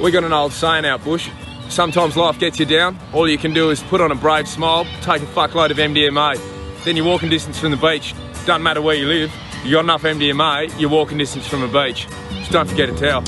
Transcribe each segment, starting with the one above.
We got an old saying out bush. Sometimes life gets you down. All you can do is put on a brave smile, take a fuckload of MDMA. Then you're walking distance from the beach. Doesn't matter where you live. You got enough MDMA, you're walking distance from a beach. Just don't forget a towel.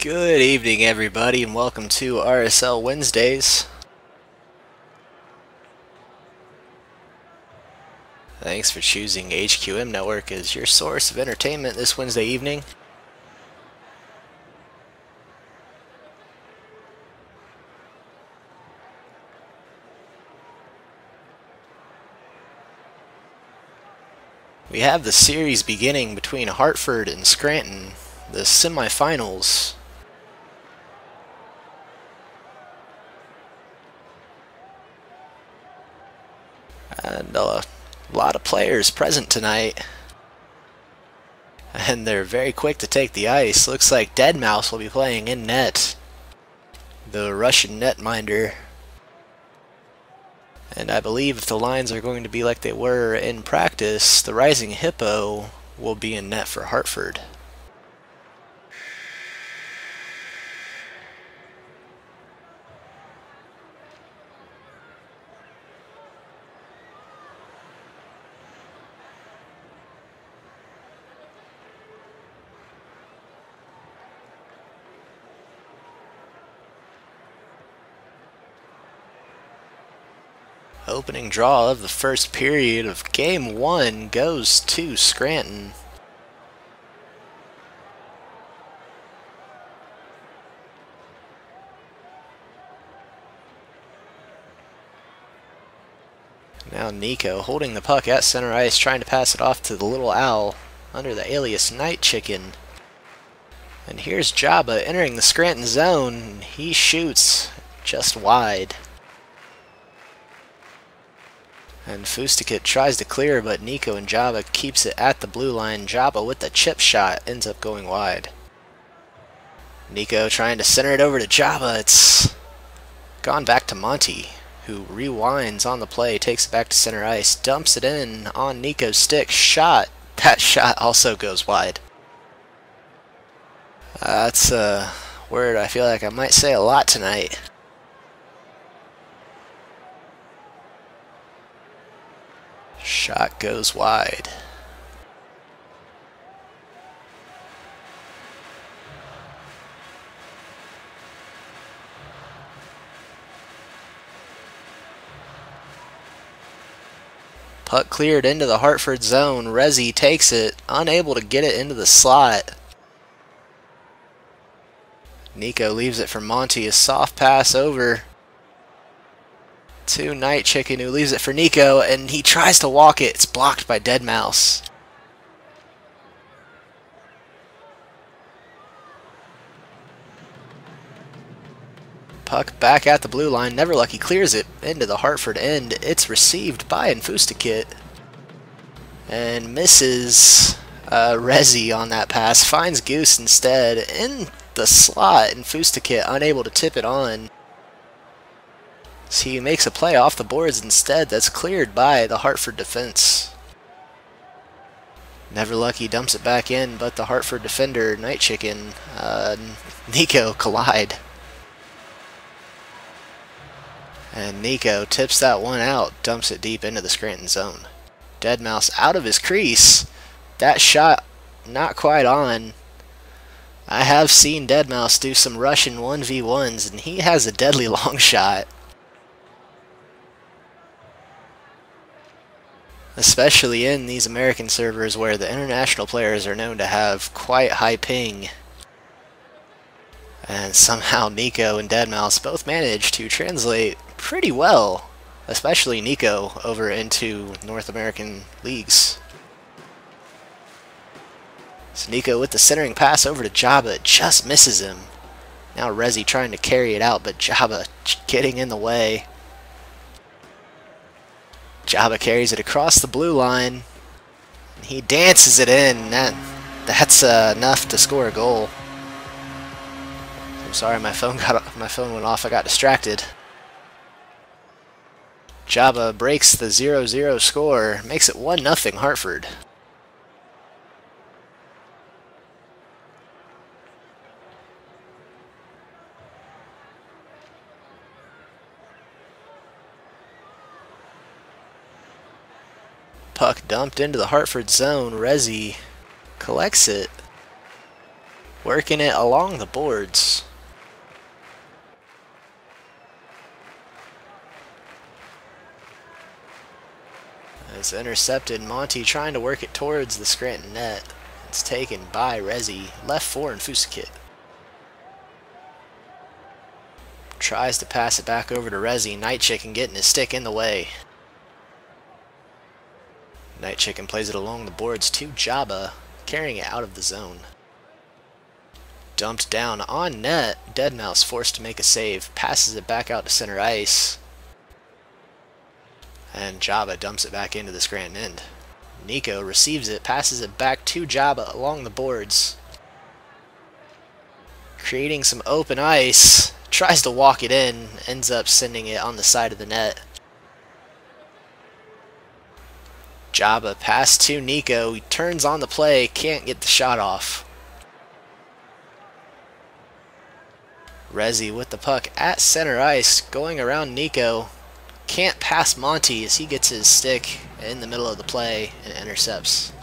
Good evening, everybody, and welcome to RSL Wednesdays. Thanks for choosing HQM Network as your source of entertainment this Wednesday evening. We have the series beginning between Hartford and Scranton, the semifinals. And a lot of players present tonight. And they're very quick to take the ice. Looks like Deadmau5 will be playing in net, the Russian netminder. And I believe if the lines are going to be like they were in practice, the Rising Hippo will be in net for Hartford. Opening draw of the first period of Game 1 goes to Scranton. Now Nico holding the puck at center ice, trying to pass it off to the Little Owl under the alias Night Chicken. And here's Jabba entering the Scranton zone. He shoots just wide. And Fustikit tries to clear, but Nico and Jabba keeps it at the blue line. Jabba with the chip shot ends up going wide. Nico trying to center it over to Jabba. It's gone back to Monty, who rewinds on the play, takes it back to center ice, dumps it in on Nico's stick. Shot. That shot also goes wide. That's a word I feel like I might say a lot tonight. Shot goes wide. Puck cleared into the Hartford zone. Rezi takes it, unable to get it into the slot. Nico leaves it for Monty. A soft pass over to Night Chicken, who leaves it for Nico, and he tries to walk it. It's blocked by Dead Mouse. Puck back at the blue line. Neverlucky clears it into the Hartford end. It's received by Fustikit and misses Rezi on that pass. Finds Goose instead in the slot, and Fustikit unable to tip it on. So he makes a play off the boards instead that's cleared by the Hartford defense. Neverlucky dumps it back in, but the Hartford defender, Night Chicken, Nico collide. And Nico tips that one out, dumps it deep into the Scranton zone. Dead Mouse out of his crease. That shot not quite on. I have seen Dead Mouse do some Russian 1v1s, and he has a deadly long shot. Especially in these American servers where the international players are known to have quite high ping. And somehow Nico and Dead Mouse both managed to translate pretty well, especially Nico, over into North American leagues. So Nico with the centering pass over to Jabba, just misses him. Now Rezi trying to carry it out, but Jabba getting in the way. Jabba carries it across the blue line. He dances it in. That's enough to score a goal. I'm sorry, my phone went off. I got distracted. Jabba breaks the 0-0 score, makes it 1-0 Hartford. Puck dumped into the Hartford zone. Rezi collects it, working it along the boards. It's intercepted. Monty trying to work it towards the Scranton net. It's taken by Rezi. Left for Fustikit. Tries to pass it back over to Rezi. Night Chicken getting his stick in the way. Night Chicken plays it along the boards to Jabba, carrying it out of the zone. Dumped down on net. Dead Mouse forced to make a save. Passes it back out to center ice. And Jabba dumps it back into the Scranton end. Nico receives it, passes it back to Jabba along the boards. Creating some open ice. Tries to walk it in. Ends up sending it on the side of the net. Jabba pass to Nico. He turns on the play, can't get the shot off. Rezi with the puck at center ice, going around Nico. Can't pass Monty as he gets his stick in the middle of the play and intercepts.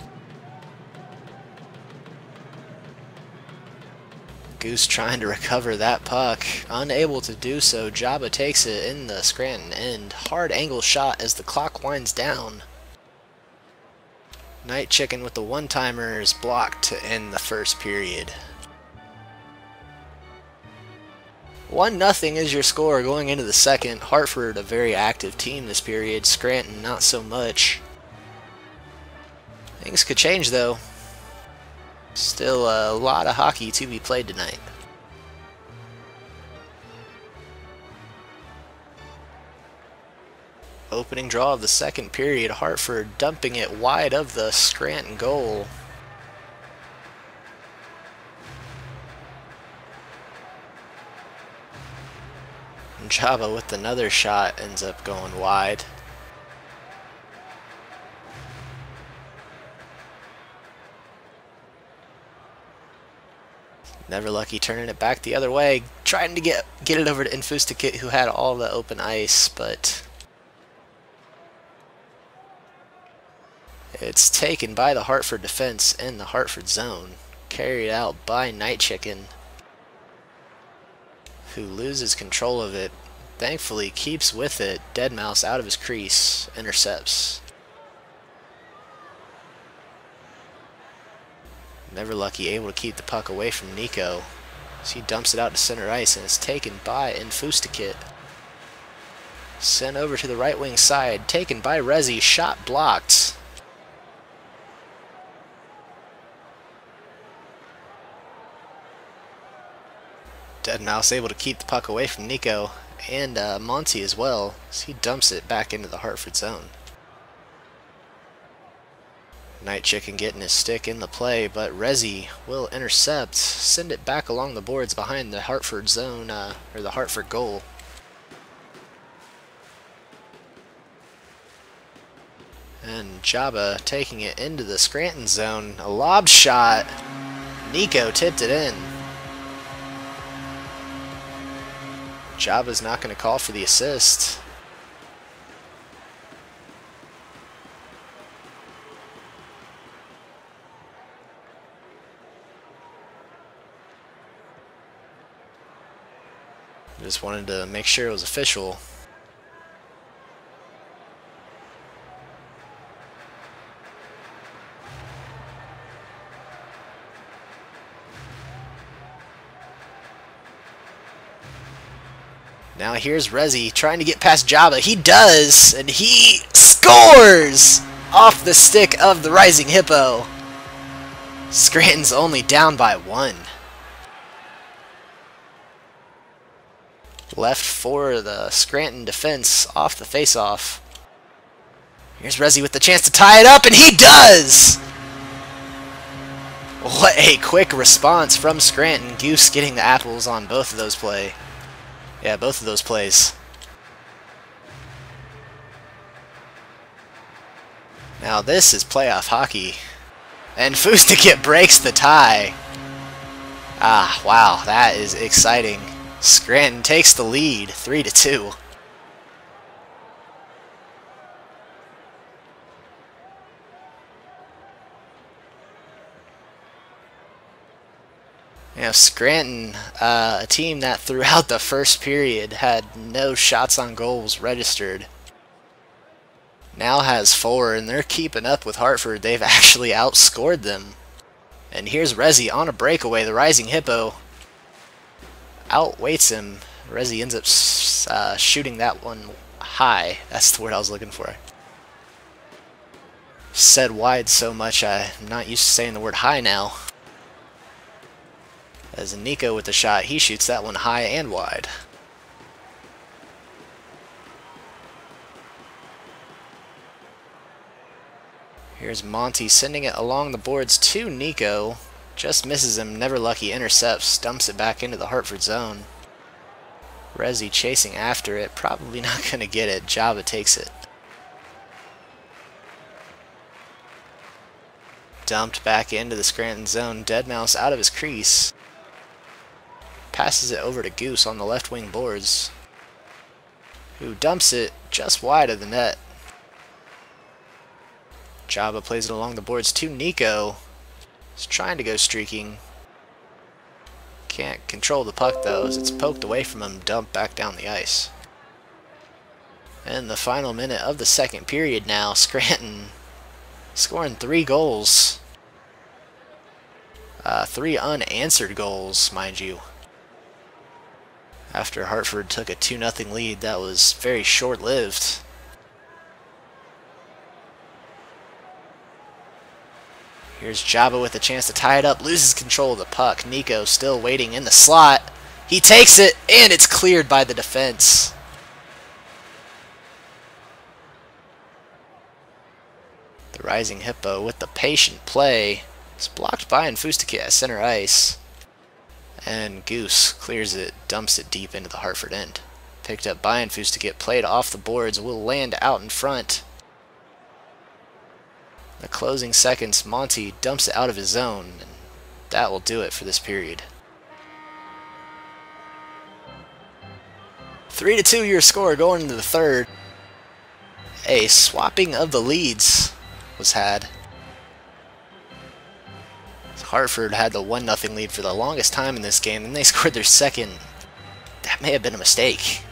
Goose trying to recover that puck. Unable to do so, Jabba takes it in the Scranton end. Hard angle shot as the clock winds down. Night Chicken with the one-timer is blocked to end the first period. 1-0 is your score going into the second. Hartford, a very active team this period. Scranton, not so much. Things could change, though. Still a lot of hockey to be played tonight. Opening draw of the second period. Hartford dumping it wide of the Scranton goal. Jabba with another shot ends up going wide. Never Lucky turning it back the other way, trying to get it over to Infustikit, who had all the open ice, but it's taken by the Hartford defense in the Hartford zone. Carried out by Night Chicken, who loses control of it. Thankfully keeps with it. Deadmau5 out of his crease, intercepts. Never Lucky able to keep the puck away from Nico, so he dumps it out to center ice and is taken by Infustikit. Sent over to the right wing side, taken by Rezi, shot blocked. Deadmau5 able to keep the puck away from Nico and Monty as well, so he dumps it back into the Hartford zone. Night Chicken getting his stick in the play, but Rezi will intercept, send it back along the boards behind the Hartford zone, or the Hartford goal. And Jabba taking it into the Scranton zone. A lob shot. Nico tipped it in. Jabba's not going to call for the assist. Just wanted to make sure it was official. Now here's Rezi trying to get past Jabba. He does, and he scores off the stick of the Rising Hippo. Scranton's only down by 1. Left for the Scranton defense off the face-off. Here's Rezi with the chance to tie it up, and he does! What a quick response from Scranton. Goose getting the apples on both of those plays. Yeah, both of those plays. Now this is playoff hockey. And Fustikit breaks the tie. Ah, wow, that is exciting. Scranton takes the lead, 3-2. You know, Scranton, a team that throughout the first period had no shots on goals registered, now has 4, and they're keeping up with Hartford. They've actually outscored them. And here's Rezi on a breakaway. The Rising Hippo outweights him. Rezi ends up shooting that one high. That's the word I was looking for. Said wide so much I'm not used to saying the word high now. As Nico with the shot, he shoots that one high and wide. Here's Monty sending it along the boards to Nico. Just misses him. Never Lucky intercepts, dumps it back into the Hartford zone. Rezi chasing after it, probably not going to get it. Jabba takes it. Dumped back into the Scranton zone. Deadmau5 out of his crease. Passes it over to Goose on the left wing boards, who dumps it just wide of the net. Jabba plays it along the boards to Nico. He's trying to go streaking. Can't control the puck though as it's poked away from him, dumped back down the ice. And the final minute of the second period now, Scranton scoring 3 goals. 3 unanswered goals, mind you. After Hartford took a 2-0 lead, that was very short-lived. Here's Jabba with a chance to tie it up, loses control of the puck. Nico still waiting in the slot. He takes it, and it's cleared by the defense. The Rising Hippo with the patient play. It's blocked by Fustakit at center ice. And Goose clears it, dumps it deep into the Hartford end. Picked up by Fustakit, played off the boards, will land out in front. The closing seconds, Monty dumps it out of his zone, and that will do it for this period. 3-2 your score going into the third. A swapping of the leads was had. Hartford had the 1-0 lead for the longest time in this game, and they scored their second. That may have been a mistake.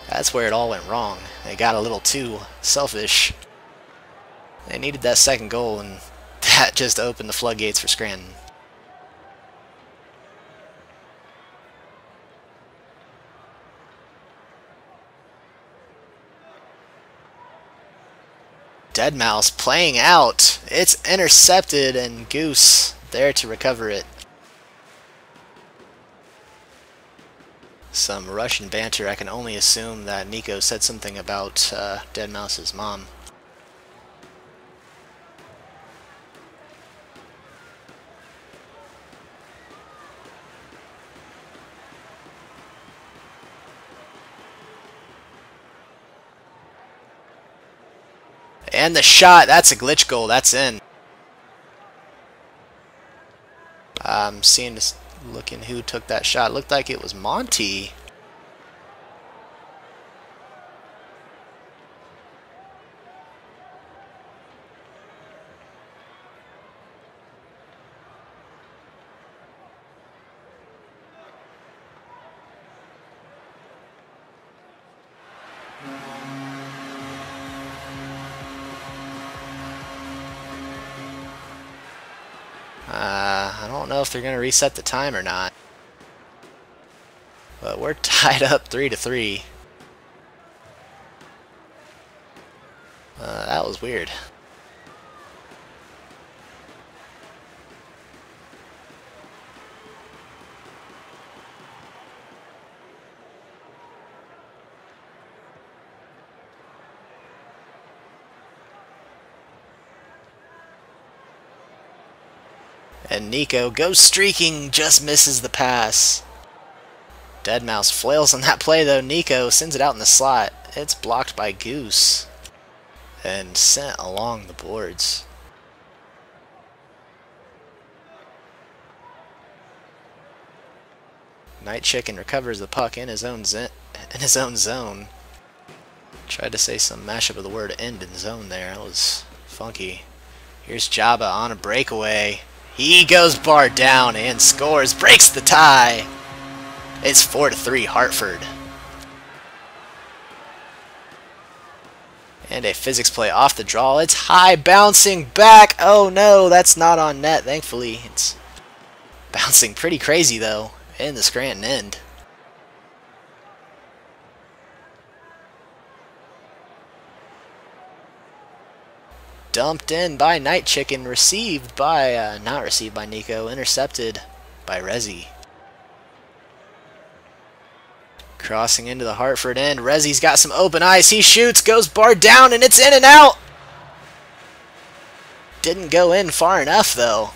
That's where it all went wrong. They got a little too selfish. They needed that second goal, and that just opened the floodgates for Scranton. Deadmau5 playing out. It's intercepted, and Goose there to recover it. Some Russian banter. I can only assume that Nico said something about Deadmau5's mom. And the shot, that's a glitch goal, that's in. I'm seeing this, looking who took that shot. Looked like it was Monty. I don't know if they're going to reset the time or not. But we're tied up 3-3. That was weird. And Nico goes streaking, just misses the pass. Deadmau5 flails on that play though. Nico sends it out in the slot. It's blocked by Goose and sent along the boards. Night Chicken recovers the puck in his own zone. Tried to say some mashup of the word end in zone there. That was funky. Here's Jabba on a breakaway. He goes bar down and scores, breaks the tie. It's 4-3 Hartford. And a physics play off the draw. It's high, bouncing back. Oh no, that's not on net, thankfully. It's bouncing pretty crazy though in the Scranton end. Dumped in by Night Chicken, received by, not received by Nico, intercepted by Resi. Crossing into the Hartford end, Resi's got some open ice, he shoots, goes bar down, and it's in and out! Didn't go in far enough, though.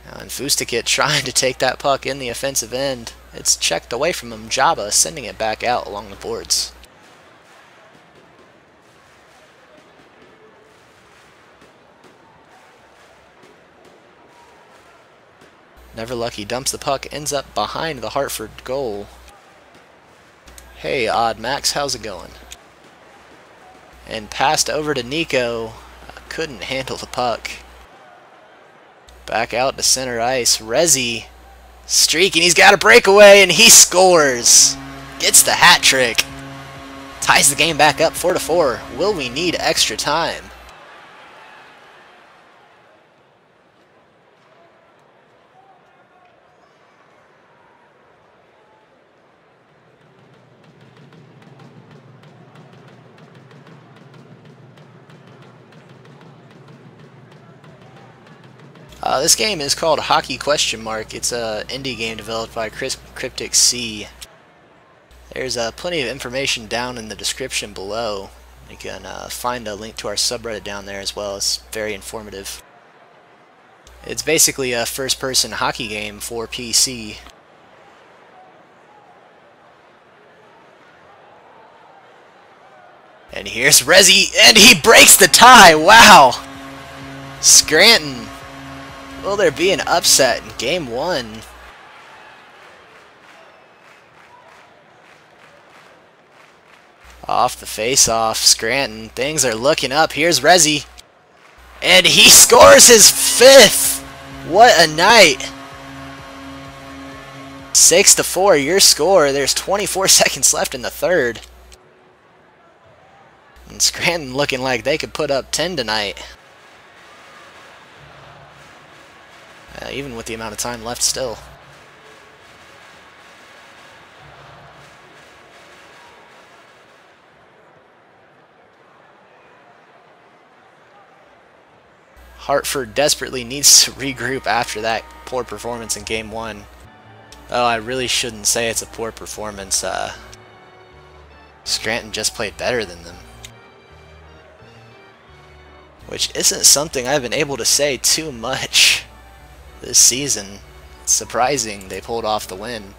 And Fustikit trying to take that puck in the offensive end. It's checked away from him. Jabba sending it back out along the boards. Never Lucky dumps the puck, ends up behind the Hartford goal. Hey, Odd Max, how's it going? And passed over to Nico. Couldn't handle the puck. Back out to center ice. Rezi streaking. He's got a breakaway and he scores. Gets the hat trick. Ties the game back up 4-4. Will we need extra time? This game is called Hockey Question Mark. It's an indie game developed by Cryptic C. There's plenty of information down in the description below. You can find a link to our subreddit down there as well. It's very informative. It's basically a first-person hockey game for PC. And here's Rezi, and he breaks the tie! Wow! Scranton. Will there be an upset in Game 1? Off the face-off, Scranton. Things are looking up. Here's Rezi. And he scores his 5th! What a night! 6-4, your score. There's 24 seconds left in the third. And Scranton looking like they could put up 10 tonight. Even with the amount of time left still. Hartford desperately needs to regroup after that poor performance in Game 1. Oh, I really shouldn't say it's a poor performance. Scranton just played better than them. Which isn't something I've been able to say too much this season. It's surprising they pulled off the win.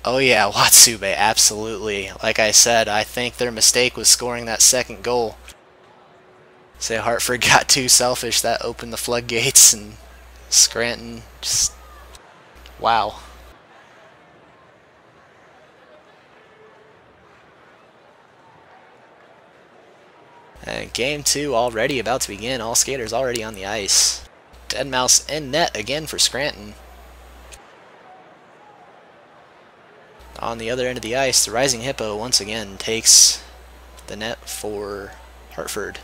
Oh yeah, Watsube, absolutely. Like I said, I think their mistake was scoring that second goal. Say Hartford got too selfish, that opened the floodgates, and Scranton just... wow. And Game 2 already about to begin. All skaters already on the ice. Deadmau5 in net again for Scranton. On the other end of the ice, the Rising Hippo once again takes the net for Hartford.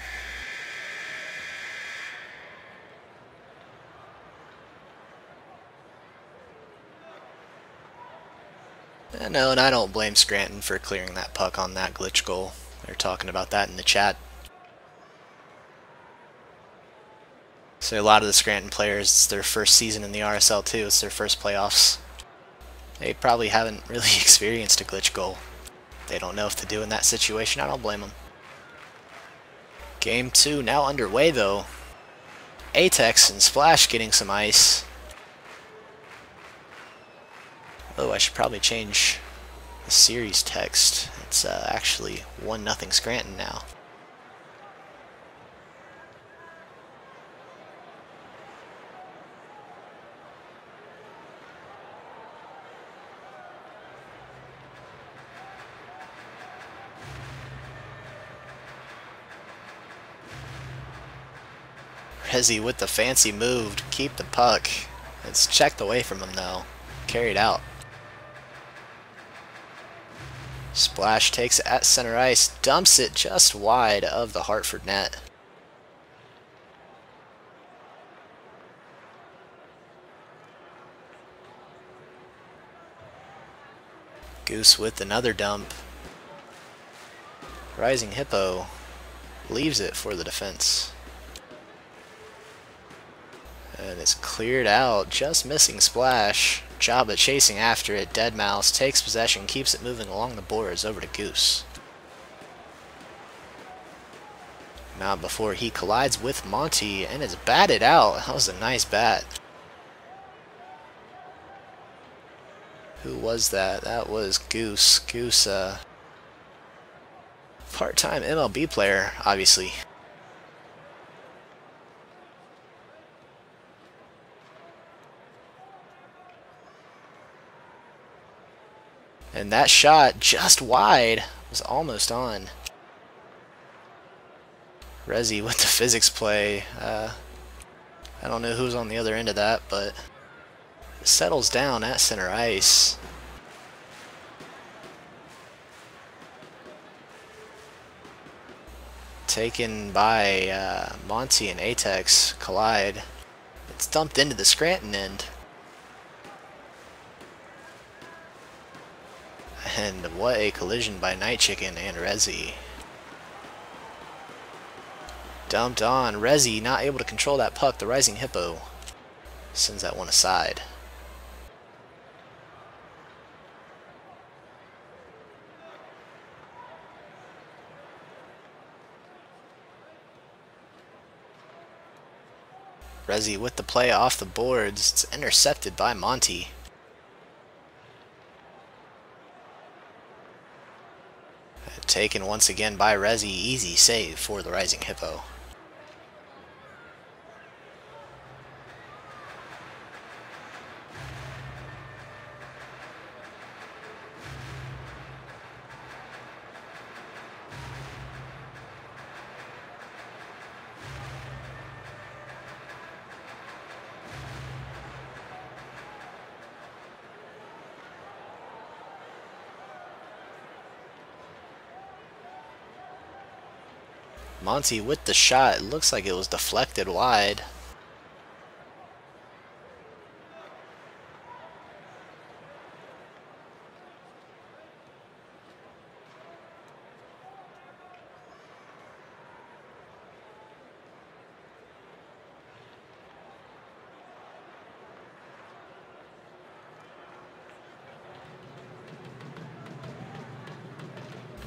No, and I don't blame Scranton for clearing that puck on that glitch goal. They're talking about that in the chat. So a lot of the Scranton players, it's their first season in the RSL too. It's their first playoffs. They probably haven't really experienced a glitch goal. They don't know what to do in that situation. I don't blame them. Game 2 now underway though. Atex and Splash getting some ice. Oh, I should probably change the series text. It's actually 1-0 Scranton now. Rezi with the fancy move to keep the puck. It's checked away from him though. Carried out. Splash takes it at center ice, dumps it just wide of the Hartford net. Goose with another dump. Rising Hippo leaves it for the defense. And it's cleared out, just missing Splash. Jabba chasing after it. Deadmau5 takes possession, keeps it moving along the boards over to Goose. Not before he collides with Monty and is batted out. That was a nice bat. Who was that? That was Goose. Goose, part-time MLB player, obviously. And that shot, just wide, was almost on. Resi with the physics play. I don't know who's on the other end of that, but it settles down at center ice. Taken by Monty and Atex collide. It's dumped into the Scranton end. And what a collision by Night Chicken and Resi. Dumped on. Resi not able to control that puck. The Rising Hippo sends that one aside. Resi with the play off the boards. It's intercepted by Monty. Taken once again by Resi. Easy save for the Rising Hippo. Monty with the shot. It looks like it was deflected wide.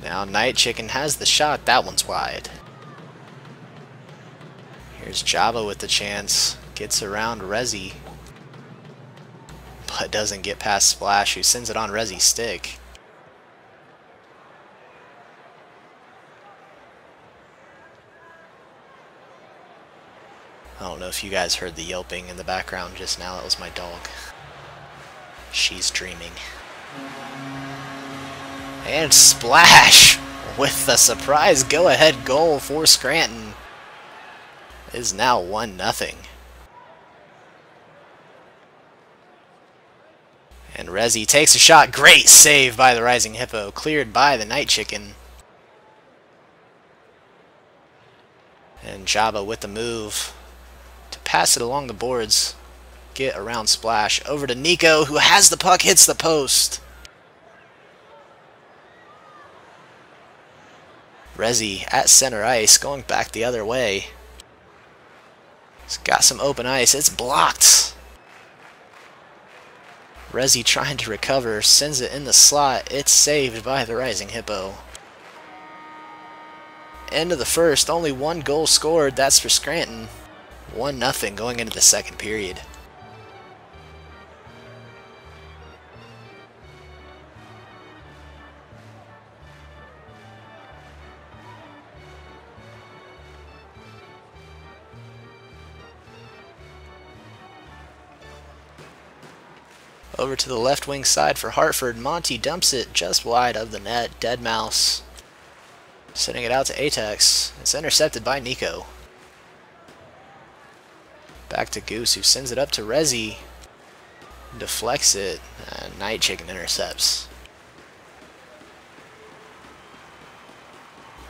Now Night Chicken has the shot. That one's wide. Here's Java with the chance. Gets around Resi, but doesn't get past Splash, who sends it on Resi's stick. I don't know if you guys heard the yelping in the background just now. That was my dog. She's dreaming. And Splash with the surprise go-ahead goal for Scranton. Is now 1-0. And Resi takes a shot. Great save by the Rising Hippo. Cleared by the Night Chicken. And Java with the move to pass it along the boards. Get around Splash. Over to Nico, who has the puck, hits the post. Resi at center ice, going back the other way. It's got some open ice. It's blocked. Resi trying to recover. Sends it in the slot. It's saved by the Rising Hippo. End of the first. Only one goal scored. That's for Scranton. 1-0 going into the second period. Over to the left wing side for Hartford. Monty dumps it just wide of the net. Dead mouse. Sending it out to Atex. It's intercepted by Nico. Back to Goose, who sends it up to Resi. Deflects it. And Night Chicken intercepts.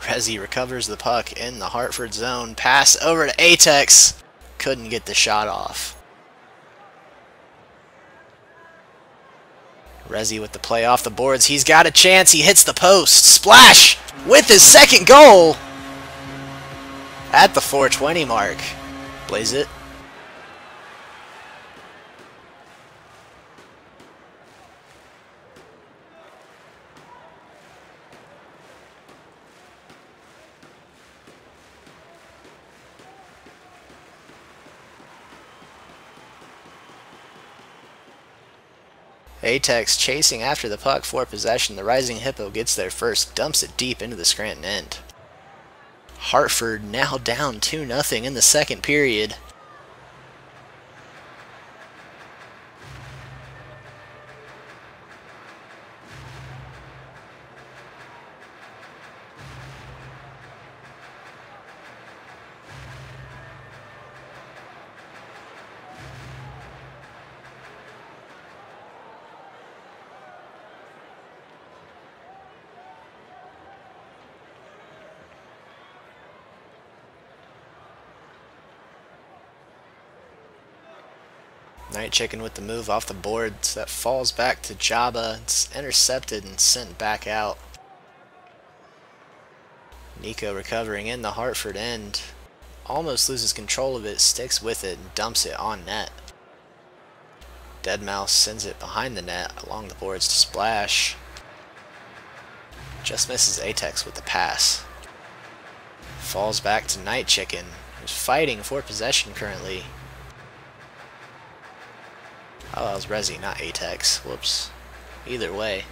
Resi recovers the puck in the Hartford zone. Pass over to Atex. Couldn't get the shot off. Resi with the play off the boards. He's got a chance. He hits the post. Splash with his second goal at the 420 mark. Blaze it. Atex chasing after the puck for possession. The Rising Hippo gets there first, dumps it deep into the Scranton end. Hartford now down 2-0 in the second period. Night Chicken with the move off the boards that falls back to Jabba. It's intercepted and sent back out. Nico recovering in the Hartford end. Almost loses control of it, sticks with it, and dumps it on net. Deadmau5 sends it behind the net along the boards to Splash. Just misses Atex with the pass. Falls back to Night Chicken, who's fighting for possession currently. Oh, that was Resi, not Atex. Whoops. Either way.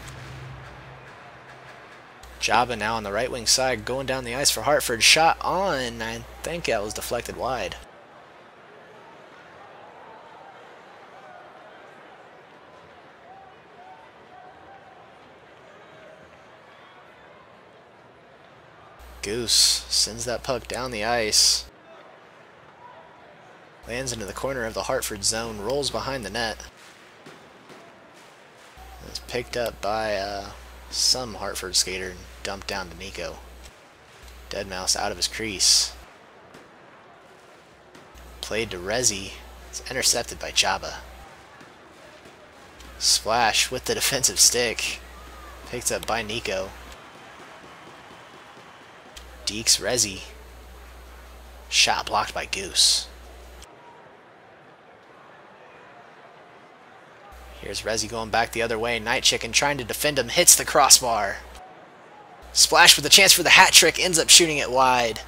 Jabba now on the right wing side, going down the ice for Hartford. Shot on. I think that was deflected wide. Goose sends that puck down the ice. Lands into the corner of the Hartford zone, rolls behind the net. It's picked up by some Hartford skater and dumped down to Nico. Deadmau5 out of his crease. Played to Resi. It's intercepted by Jabba. Splash with the defensive stick. Picked up by Nico. Deeks Resi. Shot blocked by Goose. Here's Resi going back the other way. Night Chicken trying to defend him. Hits the crossbar. Splash with a chance for the hat trick. Ends up shooting it wide.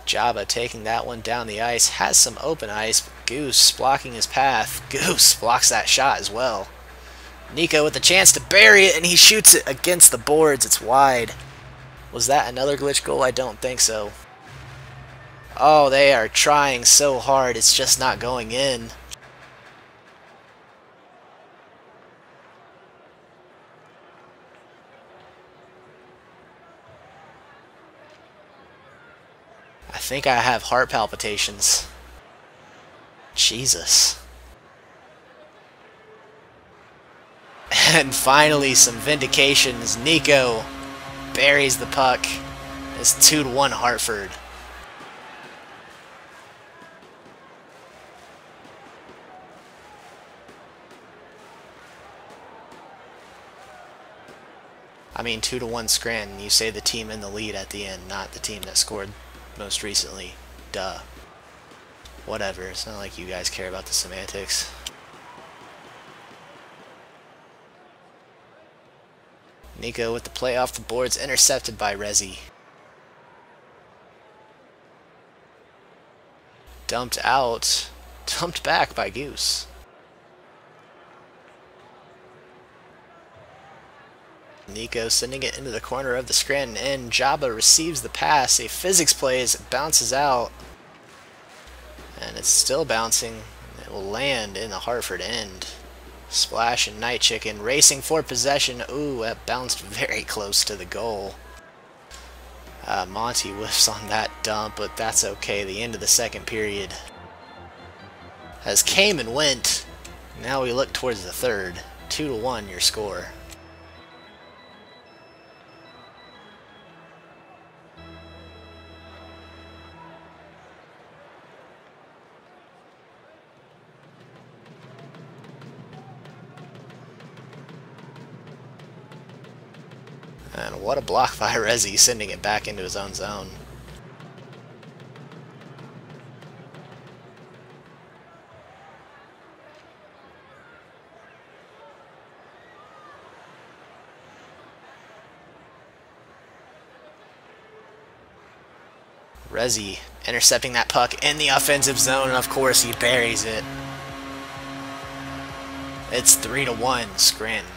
Jabba taking that one down the ice. Has some open ice. But Goose blocking his path. Goose blocks that shot as well. Nico with the chance to bury it. And he shoots it against the boards. It's wide. Was that another glitch goal? I don't think so. Oh, they are trying so hard, it's just not going in. I think I have heart palpitations. Jesus. And finally, some vindications. Nico buries the puck. It's 2-1 Hartford. I mean 2-1 Scranton. You say the team in the lead at the end, not the team that scored most recently. Duh. Whatever. It's not like you guys care about the semantics. Nico with the play off the boards, intercepted by Resi. Dumped out. Dumped back by Goose. Nico sending it into the corner of the Scranton end. Jabba receives the pass. A physics play as it bounces out. And it's still bouncing. It will land in the Hartford end. Splash and Night Chicken racing for possession. Ooh, that bounced very close to the goal. Monty whiffs on that dump, but that's okay. The end of the second period has came and went. Now we look towards the third. 2-1 your score. And what a block by Resi, sending it back into his own zone. Resi intercepting that puck in the offensive zone, and of course he buries it. It's 3-1 Scranton.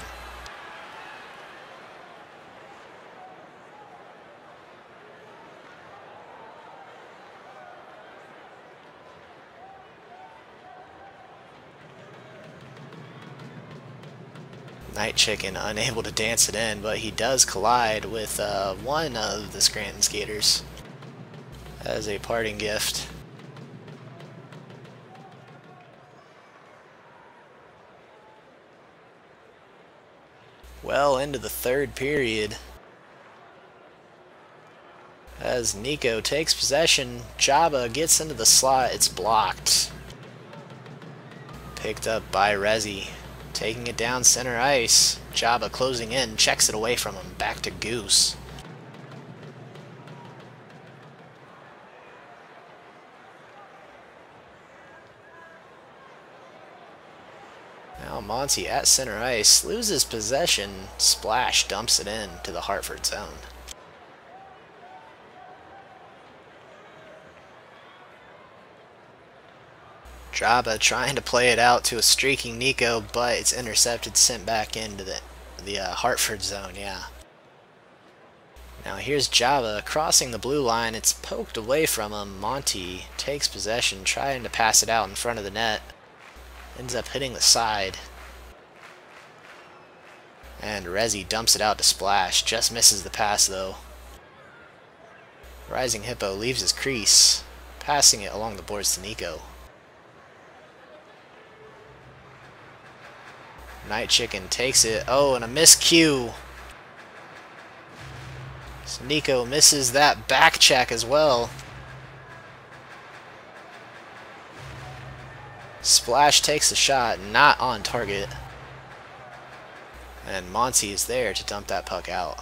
Night Chicken unable to dance it in, but he does collide with one of the Scranton skaters as a parting gift. Well into the third period. As Nico takes possession, Jabba gets into the slot, it's blocked. Picked up by Rezi. Taking it down center ice. Jabba closing in, checks it away from him, back to Goose. Now Monty at center ice, loses possession, Splash dumps it in to the Hartford zone. Jabba trying to play it out to a streaking Nico, but it's intercepted, sent back into the Hartford zone, yeah. Now here's Jabba crossing the blue line, it's poked away from him. Monty takes possession, trying to pass it out in front of the net. Ends up hitting the side. And Rezi dumps it out to Splash, just misses the pass though. Rising Hippo leaves his crease, passing it along the boards to Nico. Night Chicken takes it. Oh, and a miscue. So Nico misses that back check as well. Splash takes the shot, not on target. And Monty is there to dump that puck out.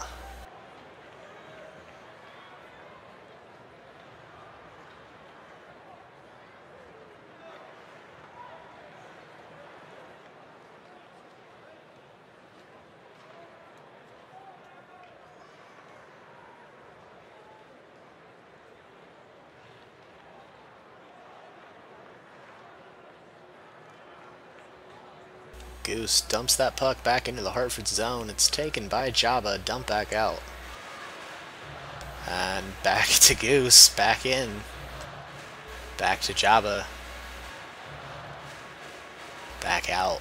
Goose dumps that puck back into the Hartford zone. It's taken by Jabba, dump back out. And back to Goose, back in. Back to Jabba. Back out.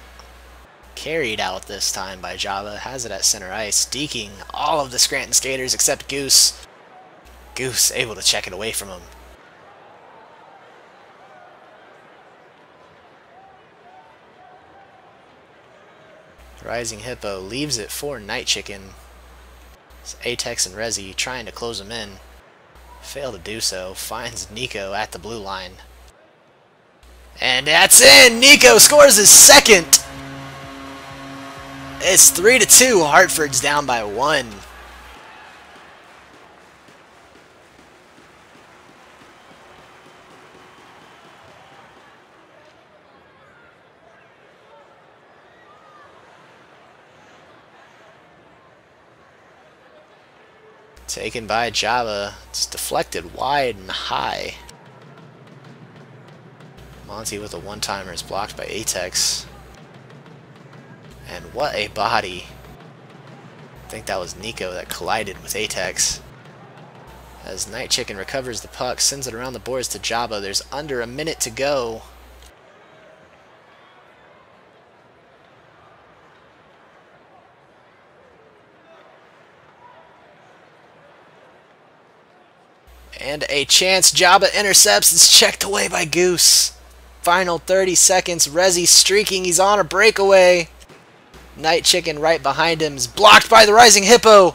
Carried out this time by Jabba, has it at center ice, deking all of the Scranton skaters except Goose. Goose able to check it away from him. Rising Hippo leaves it for Night Chicken. It's Atex and Rezi trying to close him in. Fail to do so. Finds Nico at the blue line. And that's in! Nico scores his second! It's 3-2. Hartford's down by 1. Taken by Jabba. It's deflected wide and high. Monty with a one-timer is blocked by Atex. And what a body. I think that was Nico that collided with Atex. As Night Chicken recovers the puck, sends it around the boards to Jabba. There's under a minute to go. And a chance. Jabba intercepts. It's checked away by Goose. Final 30 seconds. Rezi streaking. He's on a breakaway. Night Chicken right behind him is blocked by the Rising Hippo.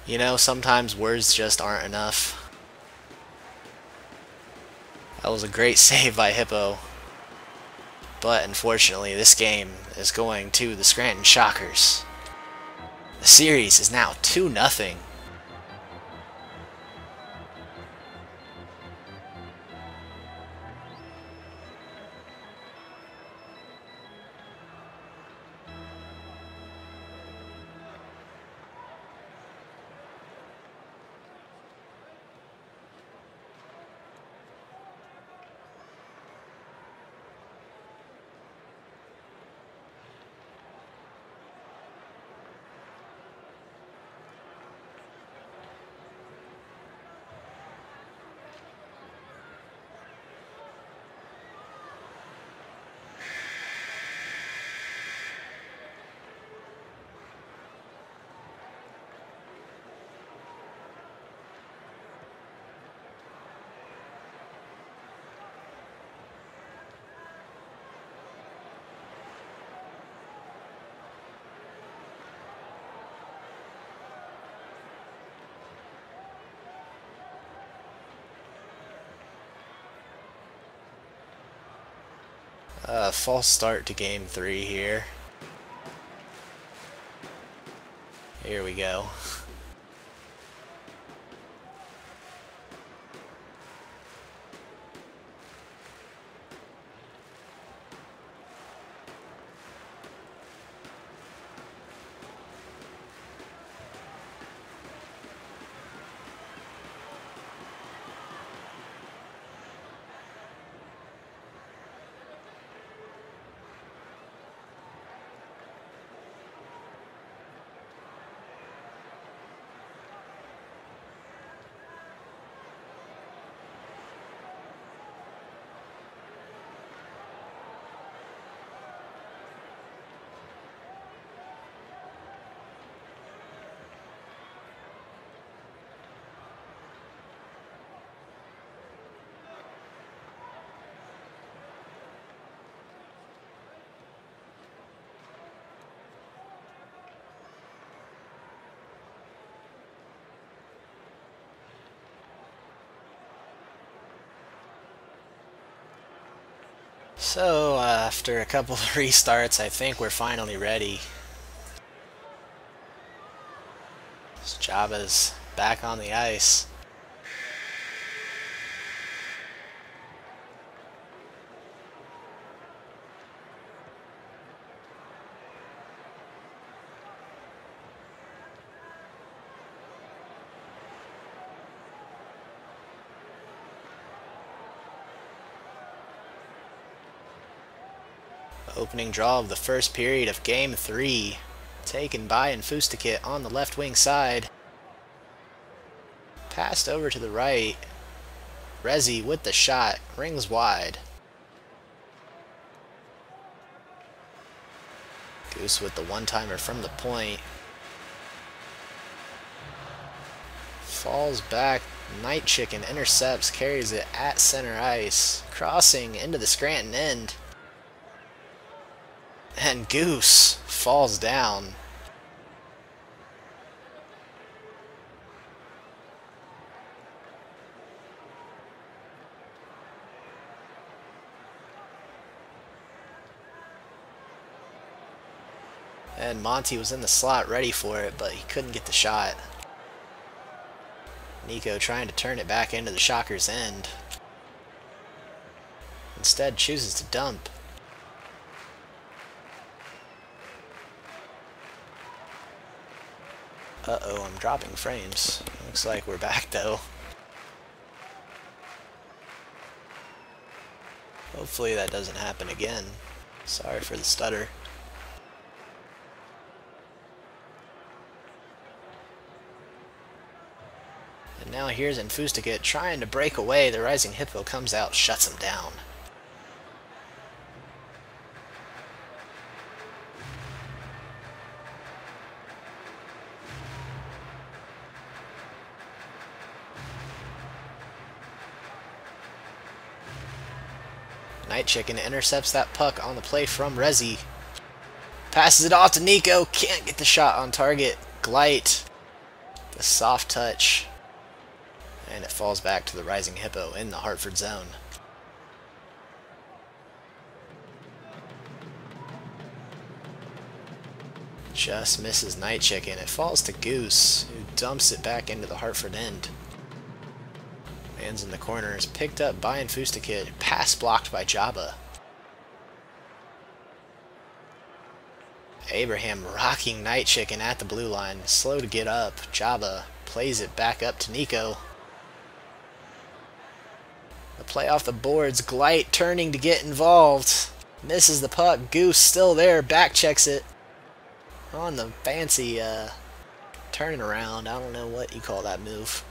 You know, sometimes words just aren't enough. That was a great save by Hippo. But unfortunately, this game is going to the Scranton Shockers. The series is now 2-0. False start to game 3 here. Here we go. So, after a couple of restarts, I think we're finally ready. Jaba's back on the ice. Opening draw of the first period of Game 3, taken by Fustikit on the left wing side. Passed over to the right. Rezi with the shot, rings wide. Goose with the one-timer from the point. Falls back, Night Chicken intercepts, carries it at center ice. Crossing into the Scranton end. And Goose falls down. And Monty was in the slot ready for it, but he couldn't get the shot. Nico trying to turn it back into the Shockers' end. Instead chooses to dump. Uh-oh, I'm dropping frames. Looks like we're back, though. Hopefully that doesn't happen again. Sorry for the stutter. And now here's Fustikit trying to break away. The Rising Hippo comes out, shuts him down. Night Chicken intercepts that puck on the play from Rezi. Passes it off to Nico. Can't get the shot on target. Glight. The soft touch. And it falls back to the Rising Hippo in the Hartford zone. Just misses Night Chicken. It falls to Goose, who dumps it back into the Hartford end. Man's in the corner is picked up by Fustikit. Pass blocked by Jaba. Abraham rocking Night Chicken at the blue line. Slow to get up. Jaba plays it back up to Nico. The play off the boards. Glight turning to get involved. Misses the puck. Goose still there. Back checks it. On the fancy turning around. I don't know what you call that move.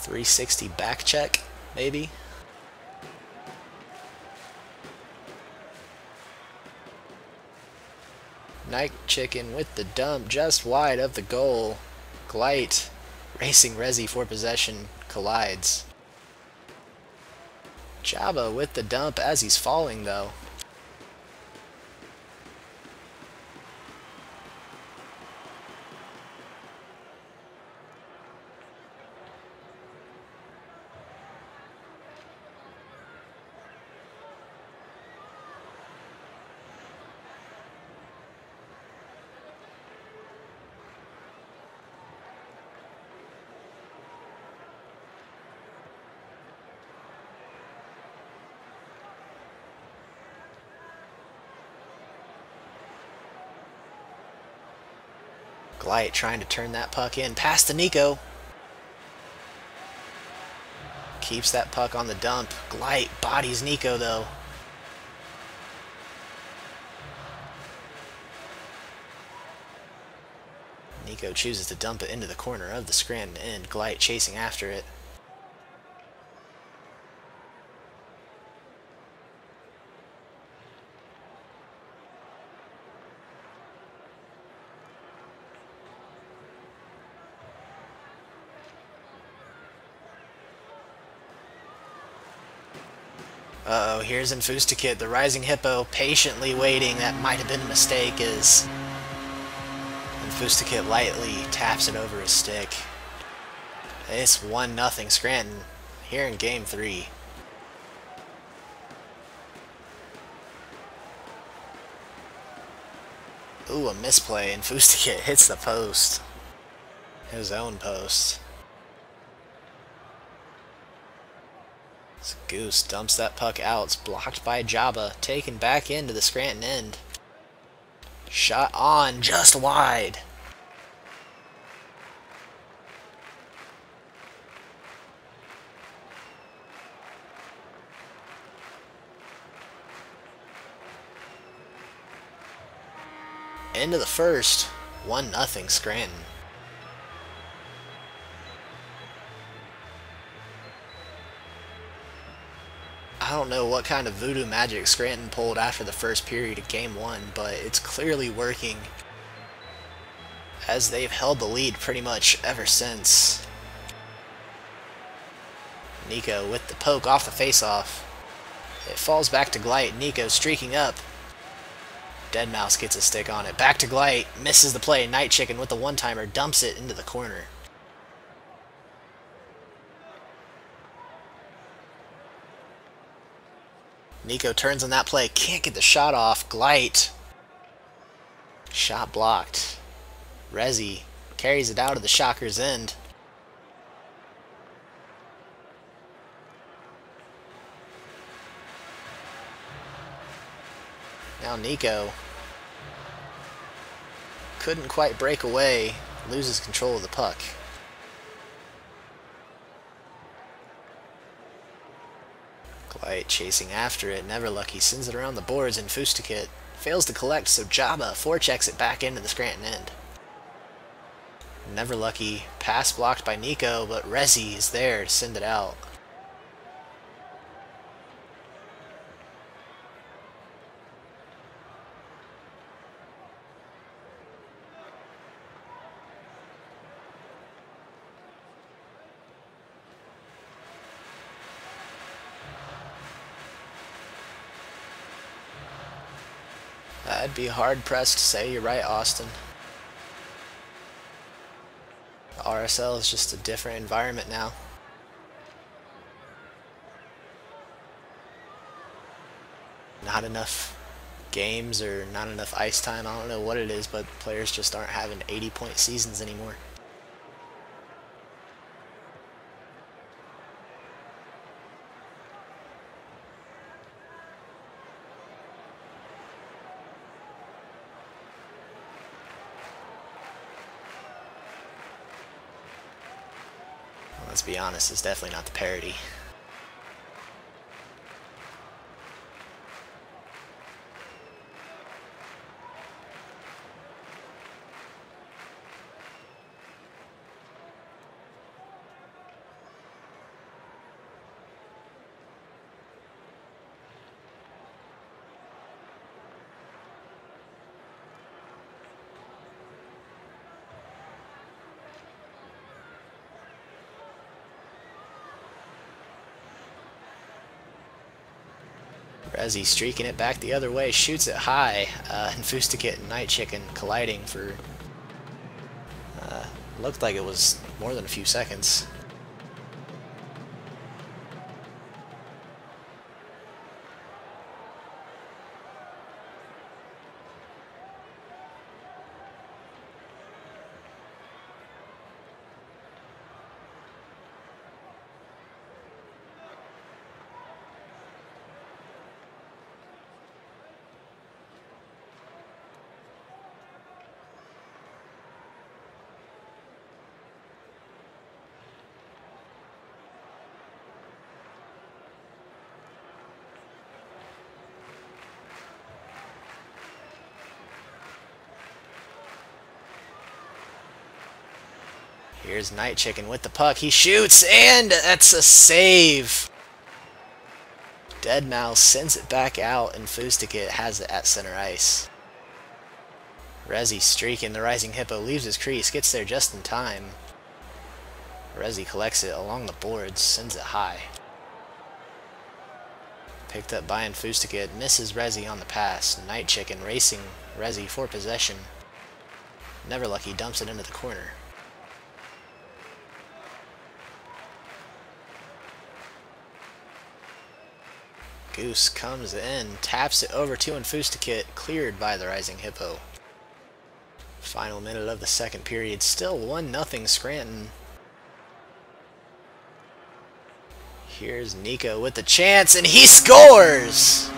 .360 back check, maybe. Night Chicken with the dump just wide of the goal. Glight racing Rezi for possession, collides. Jaba with the dump as he's falling though. Gleit trying to turn that puck in. Pass to Nico. Keeps that puck on the dump. Gleit bodies Nico though. Nico chooses to dump it into the corner of the Scranton end. Gleit chasing after it. Uh-oh, here's Infustikit, the Rising Hippo, patiently waiting. That might have been a mistake as Infustikit lightly taps it over his stick. It's 1-0 Scranton here in Game 3. Ooh, a misplay. Infustikit hits the post. His own post. Goose dumps that puck out. It's blocked by Jabba. Taken back into the Scranton end. Shot on, just wide. End of the first. 1-0 Scranton. I don't know what kind of voodoo magic Scranton pulled after the first period of Game 1, but it's clearly working as they've held the lead pretty much ever since. Nico with the poke off the face-off. It falls back to Gleit. Nico streaking up. Deadmau5 gets a stick on it. Back to Gleit. Misses the play. Night Chicken with the one-timer. Dumps it into the corner. Nico turns on that play. Can't get the shot off. Gleit. Shot blocked. Resi carries it out of the Shockers' end. Now Nico couldn't quite break away, loses control of the puck. Gleit chasing after it, never lucky, sends it around the boards, and Infustikit fails to collect, so Jabba forechecks it back into the Scranton end. Never lucky, pass blocked by Nico, but Resi is there to send it out. I'd be hard-pressed to say you're right, Austin. The RSL is just a different environment now. Not enough games or not enough ice time. I don't know what it is, but players just aren't having 80-point seasons anymore. Let's be honest, it's definitely not the parody. Resi streaking it back the other way, shoots it high. Infustikit and Night Chicken colliding for looked like it was more than a few seconds. Here's Night Chicken with the puck. He shoots, and that's a save. Deadmau5 sends it back out, and Fustikit has it at center ice. Rezi streaking. The Rising Hippo leaves his crease, gets there just in time. Rezi collects it along the boards, sends it high. Picked up by Fustikit, misses Rezi on the pass. Night Chicken racing Rezi for possession. Never Lucky dumps it into the corner. Goose comes in, taps it over to Fustikit, cleared by the Rising Hippo. Final minute of the second period, still 1-0 Scranton. Here's Nico with the chance, and he scores!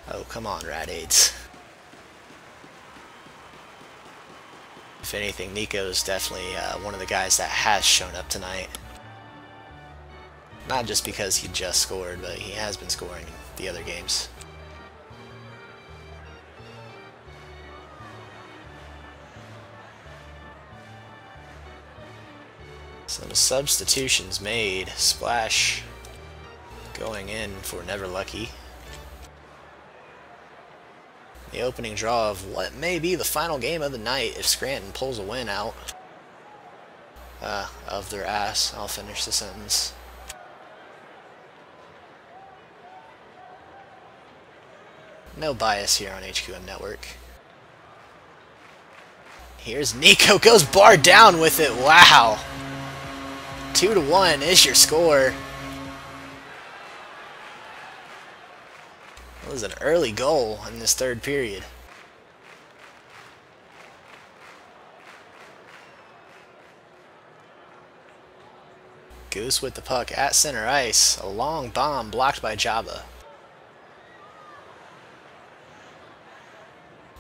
Oh, come on, Rad-Aids. If anything, Nico's definitely one of the guys that has shown up tonight. Not just because he just scored, but he has been scoring in the other games. Some substitutions made. Splash going in for Never Lucky. The opening draw of what may be the final game of the night if Scranton pulls a win out of their ass. I'll finish the sentence. No bias here on HQM Network. Here's Nico, goes bar down with it. Wow. 2-1 is your score. That was an early goal in this third period. Goose with the puck at center ice. A long bomb blocked by Jabba.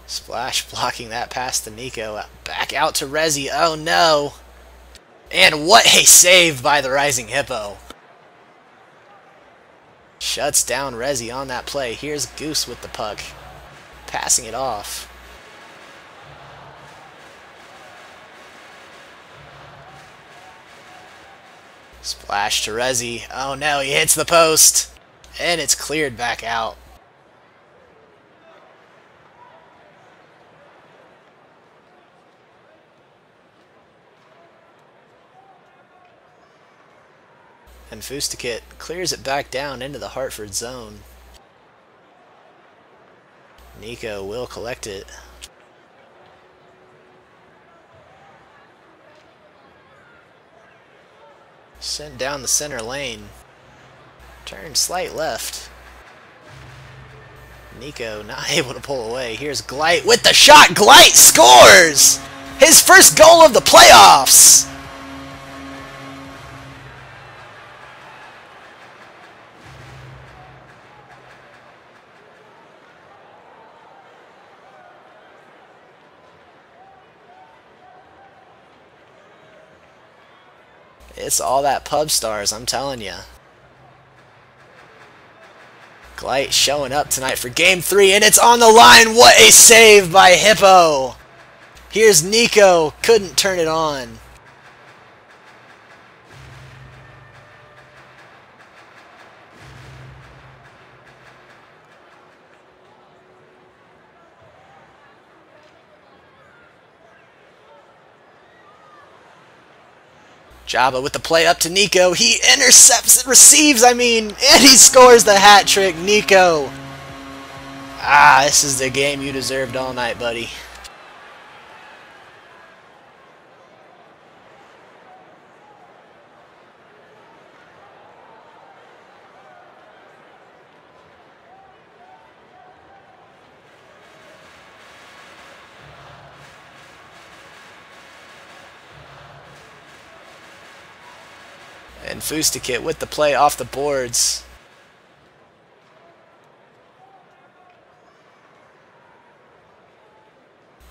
Splash blocking that pass to Nico. Back out to Rezi. Oh no! And what a save by the Rising Hippo. Shuts down Rezi on that play. Here's Goose with the puck. Passing it off. Splash to Rezi. Oh no, he hits the post. And it's cleared back out. And Fustikit clears it back down into the Hartford zone. Nico will collect it. Sent down the center lane. Turn slight left. Nico not able to pull away. Here's Gleit with the shot. Gleit scores! His first goal of the playoffs! It's all that pub stars, I'm telling ya. Gleit showing up tonight for Game 3, and it's on the line! What a save by Hippo! Here's Nico, couldn't turn it on. Jabba with the play up to Nico. He intercepts it, receives, and he scores the hat trick. Nico. Ah, this is the game you deserved all night, buddy. And Fustikit with the play off the boards.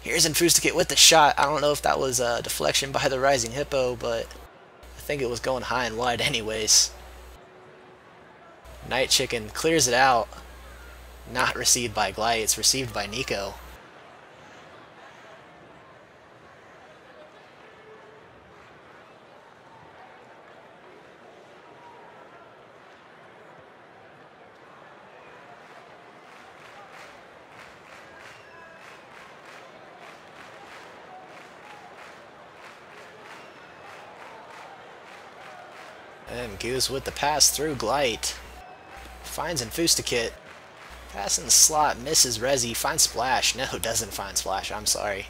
Here's Fustikit with the shot. I don't know if that was a deflection by the Rising Hippo, but I think it was going high and wide anyways. Night Chicken clears it out. Not received by Glide, it's received by Nico. And Goose with the pass through Glide. Finds Fustikit. Pass in the slot, misses Resi, finds Splash. No, doesn't find Splash, I'm sorry.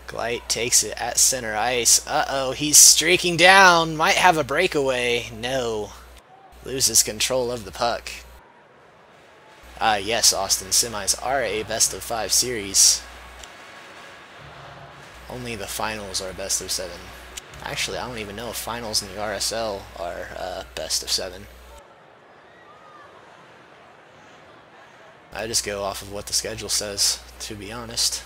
Glide takes it at center ice. Uh-oh, he's streaking down. Might have a breakaway. No. Loses control of the puck. Yes, Austin, semis are a best-of-5 series. Only the finals are best-of-7. Actually, I don't even know if finals in the RSL are best-of-7. I just go off of what the schedule says, to be honest.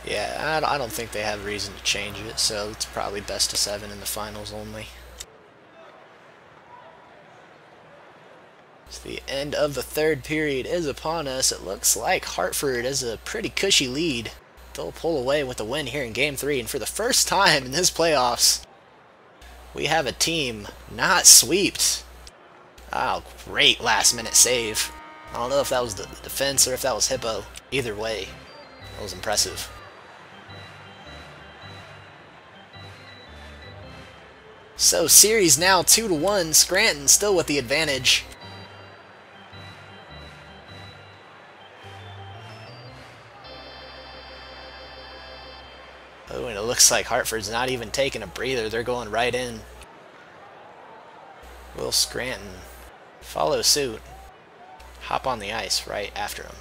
Yeah, I don't think they have reason to change it, so it's probably best-of-7 in the finals only. So the end of the third period is upon us. It looks like Hartford has a pretty cushy lead. They'll pull away with a win here in Game 3, and for the first time in this playoffs, we have a team not sweeped. Oh, great last-minute save. I don't know if that was the defense or if that was Hippo. Either way, that was impressive. So, series now 2-1. Scranton still with the advantage. Oh, and it looks like Hartford's not even taking a breather. They're going right in. Will Scranton follow suit? Hop on the ice right after him.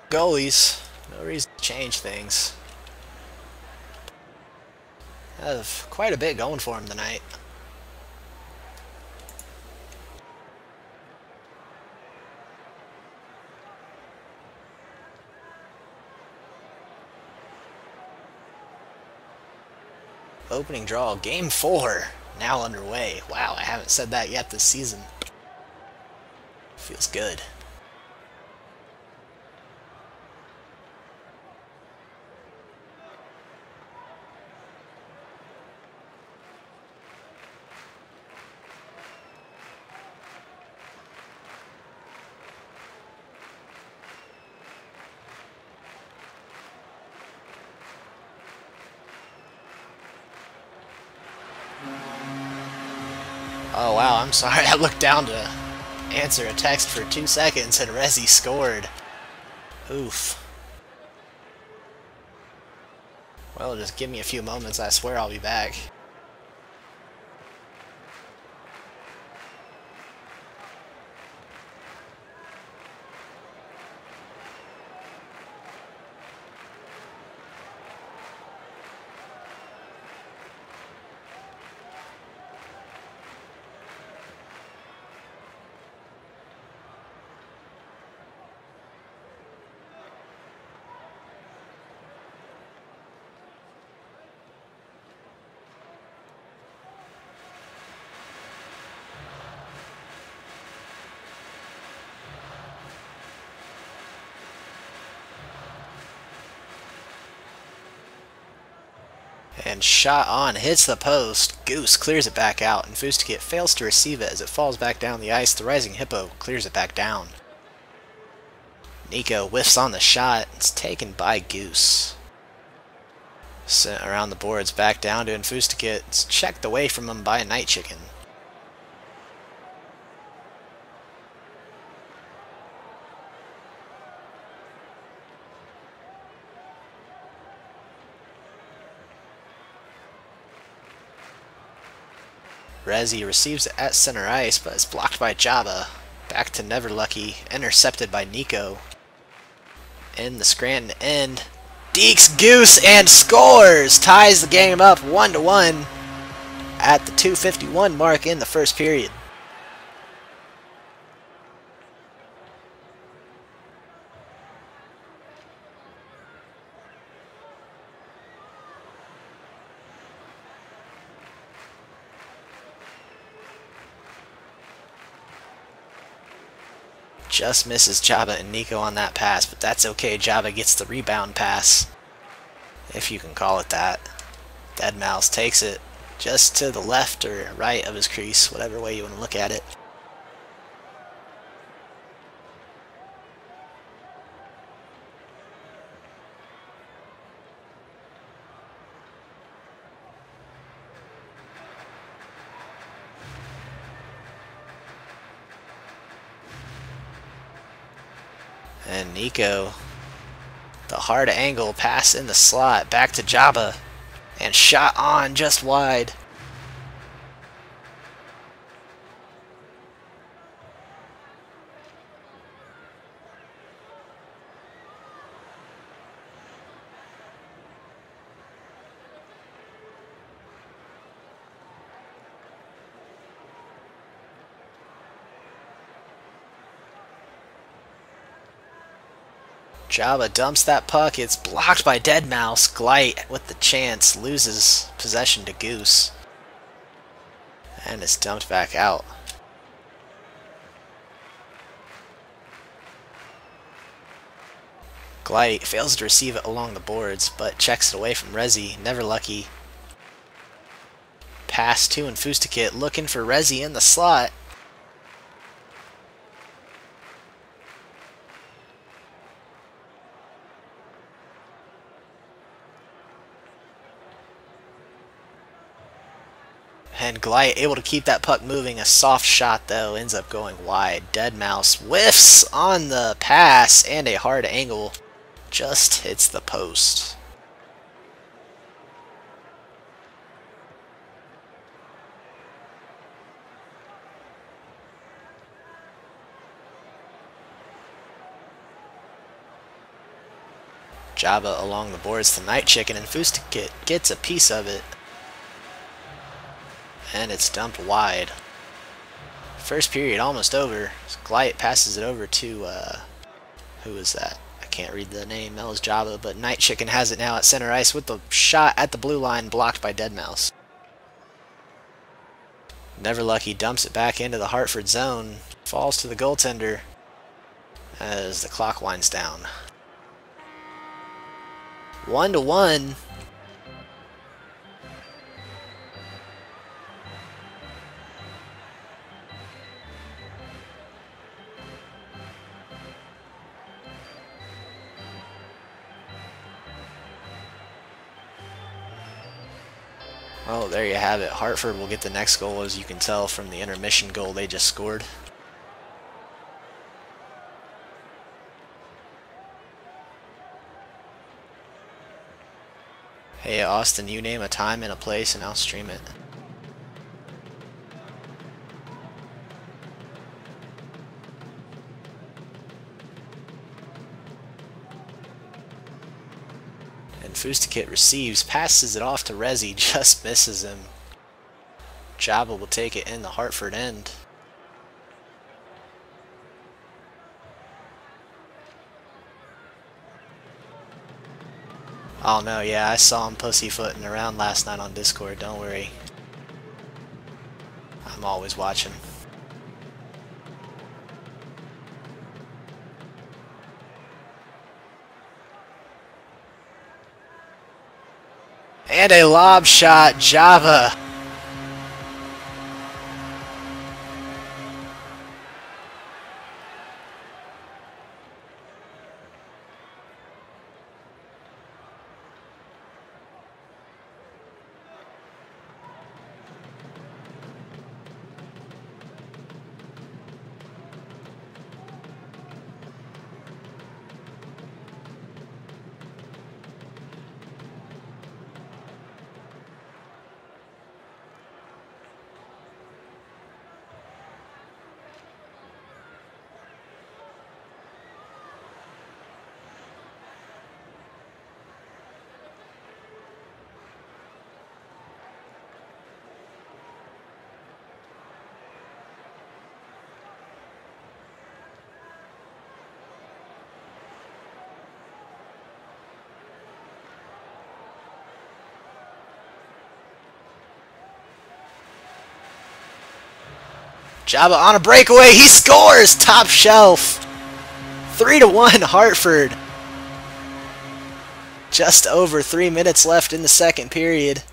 Goalies, no reason to change things. Have quite a bit going for him tonight. Opening draw, Game 4, now underway. Wow, I haven't said that yet this season. Feels good. Oh wow, I'm sorry, I looked down to answer a text for 2 seconds and Resi scored. Oof. Well, just give me a few moments, I swear I'll be back. And shot on, hits the post. Goose clears it back out, and Fustikit fails to receive it as it falls back down the ice. The Rising Hippo clears it back down. Nico whiffs on the shot. It's taken by Goose. Sent around the boards, back down to Fustikit. It's checked away from him by a Night Chicken. Rezi receives it at center ice, but it's blocked by Jabba. Back to Never Lucky, intercepted by Nico. In the Scranton end, dekes Goose and scores! Ties the game up 1-1 at the 2:51 mark in the first period. Just misses Jabba and Nico on that pass, but that's okay. Jabba gets the rebound pass, if you can call it that. Deadmau5 takes it just to the left or right of his crease, whatever way you want to look at it. And Nico, the hard angle pass in the slot, back to Jabba, and shot on just wide. Jabba dumps that puck. It's blocked by Deadmau5. Glight with the chance loses possession to Goose. And it's dumped back out. Glight fails to receive it along the boards, but checks it away from Rezi. Never Lucky. Pass to Fustikit, looking for Rezi in the slot. And Glight able to keep that puck moving. A soft shot, though, ends up going wide. Deadmau5 whiffs on the pass, and a hard angle just hits the post. Jabba along the boards to Night Chicken, and Fustikit gets a piece of it. And it's dumped wide. First period almost over. Glight passes it over to, who was that? I can't read the name. That was Jabba, but Night Chicken has it now at center ice with the shot at the blue line blocked by Deadmau5. Never Lucky dumps it back into the Hartford zone. Falls to the goaltender as the clock winds down. 1-1. Oh, there you have it. Hartford will get the next goal, as you can tell from the intermission goal they just scored. Hey, Austin, you name a time and a place, and I'll stream it. And Fustikit receives, passes it off to Rezi, just misses him. Jabba will take it in the Hartford end. Oh no, yeah, I saw him pussyfooting around last night on Discord, don't worry. I'm always watching. And a lob shot, Java. Java on a breakaway, he scores! Top shelf! 3-1 Hartford. Just over 3 minutes left in the second period.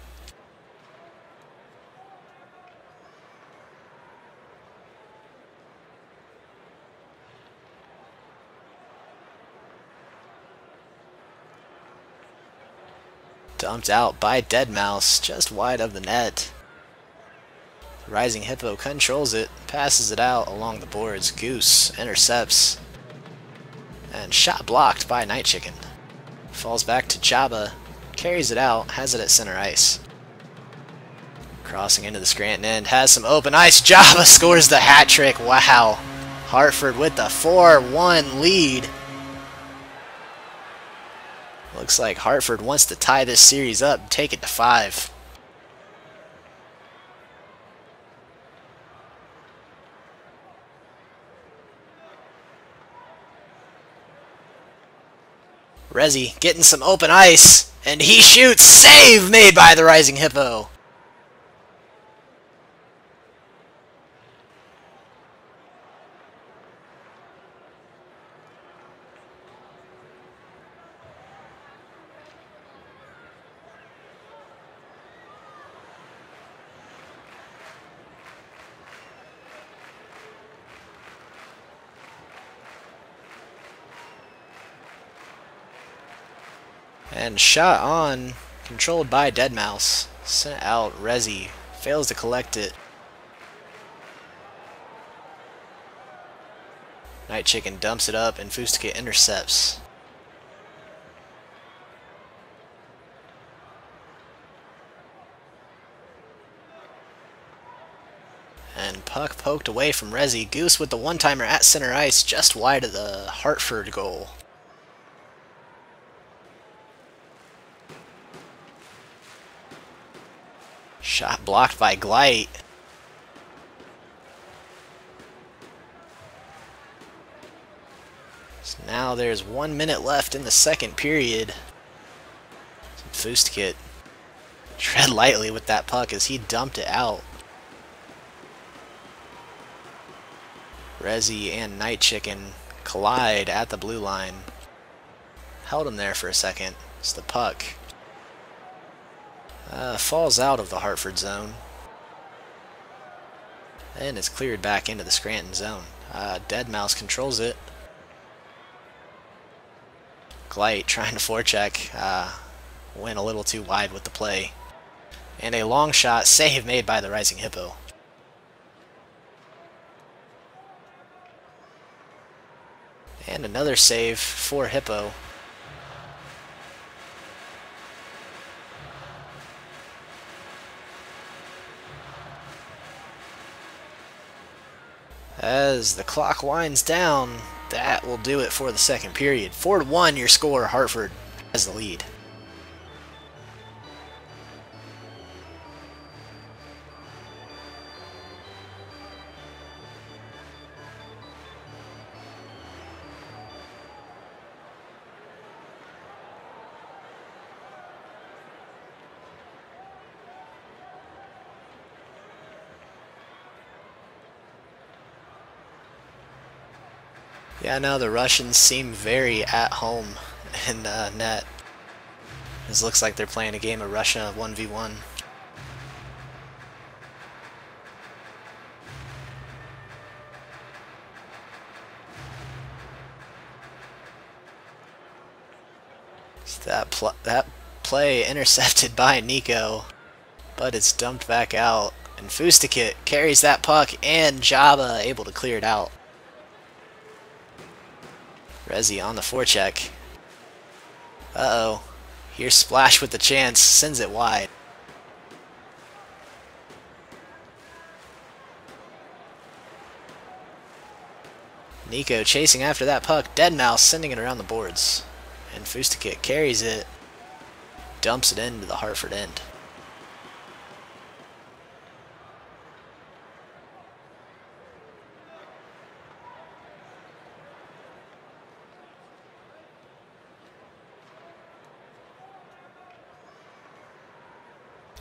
Dumped out by Deadmau5, just wide of the net. Rising Hippo controls it, passes it out along the boards. Goose intercepts. And shot blocked by Night Chicken. Falls back to Jabba, carries it out, has it at center ice. Crossing into the Scranton end, has some open ice. Java scores the hat trick. Wow. Hartford with the 4-1 lead. Looks like Hartford wants to tie this series up and take it to 5. Resi getting some open ice, and he shoots. Save made by the Rising Hippo. And shot on, controlled by Deadmau5. Sent out, Resi fails to collect it. Night Chicken dumps it up, and Fustica intercepts. And puck poked away from Resi. Goose with the one-timer at center ice, just wide of the Hartford goal. Shot blocked by Glite. So now there's 1 minute left in the second period. Fustica tread lightly with that puck as he dumped it out. Resi and Night Chicken collide at the blue line. Held him there for a second. It's the puck. Falls out of the Hartford zone. And is cleared back into the Scranton zone. Deadmau5 controls it. Glite trying to forecheck. Went a little too wide with the play. And a long shot save made by the Rising Hippo. And another save for Hippo. As the clock winds down, that will do it for the second period. 4-1 your score. Hartford has the lead. Yeah, no, the Russians seem very at home in net. This looks like they're playing a game of Russia 1v1. That play intercepted by Nico, but it's dumped back out, and Fustikit carries that puck, and Java able to clear it out. Rezi on the forecheck. Uh-oh. Here's Splash with the chance, sends it wide. Nico chasing after that puck, Deadmau5 sending it around the boards. And Fustikit carries it, dumps it into the Hartford end.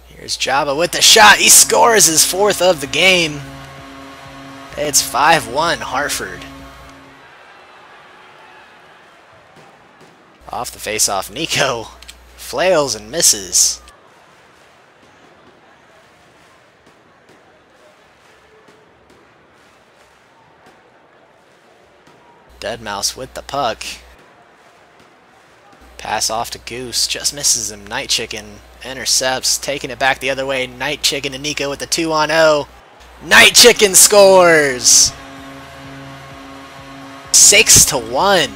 Here's Java with the shot. He scores his 4th of the game. It's 5-1 Hartford. Off the face-off, Nico flails and misses. Deadmau5 with the puck. Pass off to Goose, just misses him. Night Chicken intercepts, taking it back the other way. Night Chicken and Nico with the 2-on-0. Night Chicken scores! 6-1.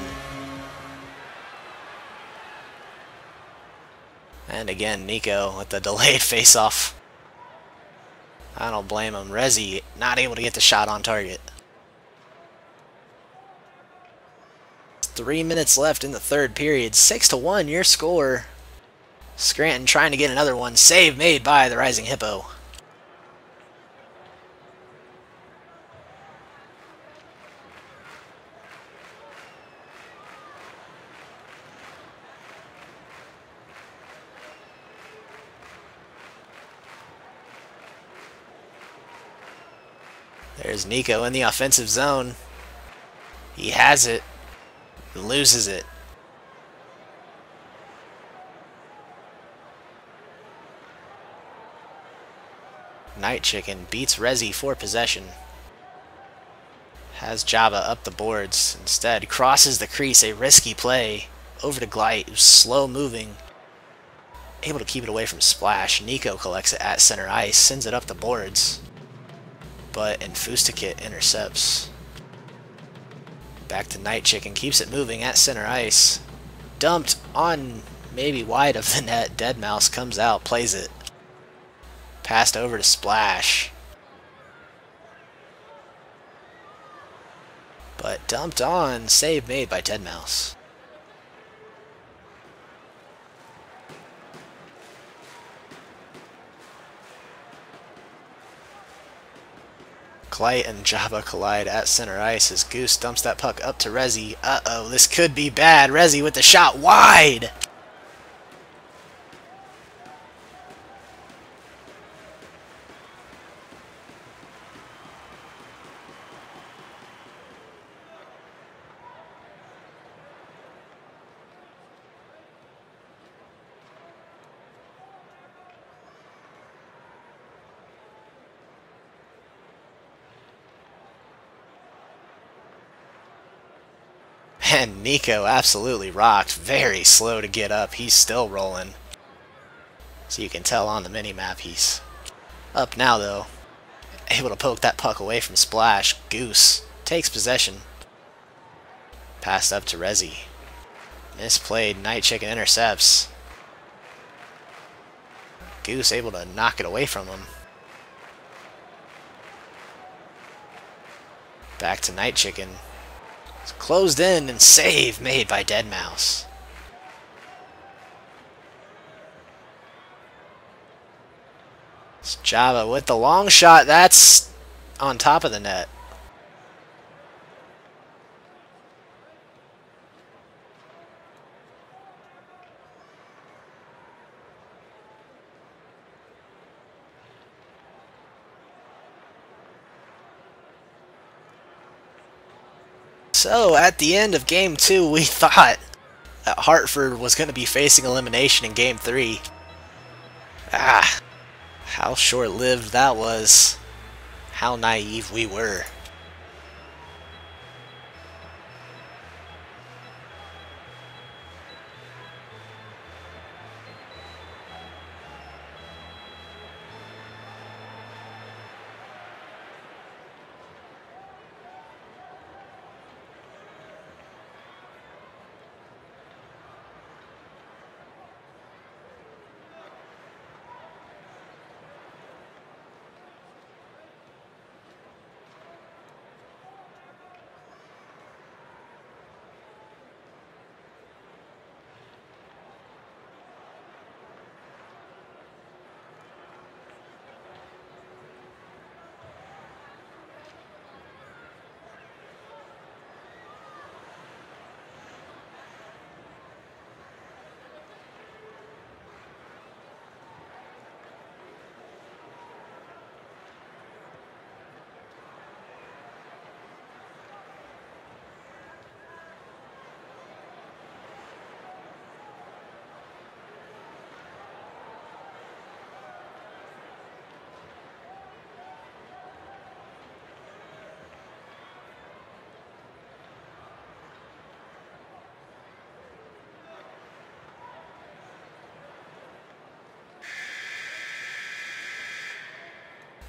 And again, Nico with the delayed face-off. I don't blame him. Rezi not able to get the shot on target. 3 minutes left in the 3rd period. 6-1, your score. Scranton trying to get another one. Save made by the Rising Hippo. There's Nico in the offensive zone. He has it. Loses it. Night Chicken beats Rezi for possession. Has Java up the boards. Instead, crosses the crease. A risky play over to Glite, who's slow moving. Able to keep it away from Splash. Nico collects it at center ice. Sends it up the boards. But Fustikit intercepts. Back to Night Chicken. Keeps it moving at center ice. Dumped on maybe wide of the net. Deadmau5 comes out. Plays it. Passed over to Splash. But dumped on. Save made by Deadmau5. Glite and Java collide at center ice as Goose dumps that puck up to Rezi. Uh-oh, this could be bad. Rezi with the shot wide! And Nico absolutely rocked. Very slow to get up. He's still rolling. So you can tell on the minimap he's up now, though. Able to poke that puck away from Splash. Goose takes possession. Passed up to Rezi. Misplayed. Night Chicken intercepts. Goose able to knock it away from him. Back to Night Chicken. It's closed in and save made by Deadmau5. It's Java with the long shot. That's on top of the net. So, at the end of Game 2, we thought Hartford was going to be facing elimination in Game 3. Ah, how short-lived that was. How naive we were.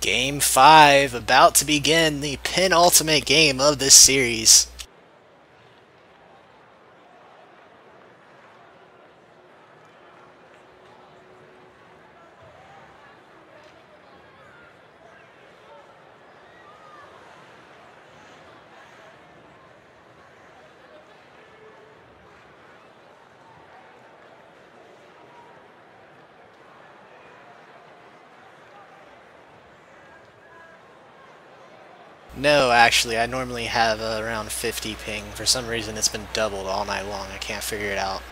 Game 5 about to begin, the penultimate game of this series. No, actually, I normally have around 50 ping. For some reason, it's been doubled all night long. I can't figure it out.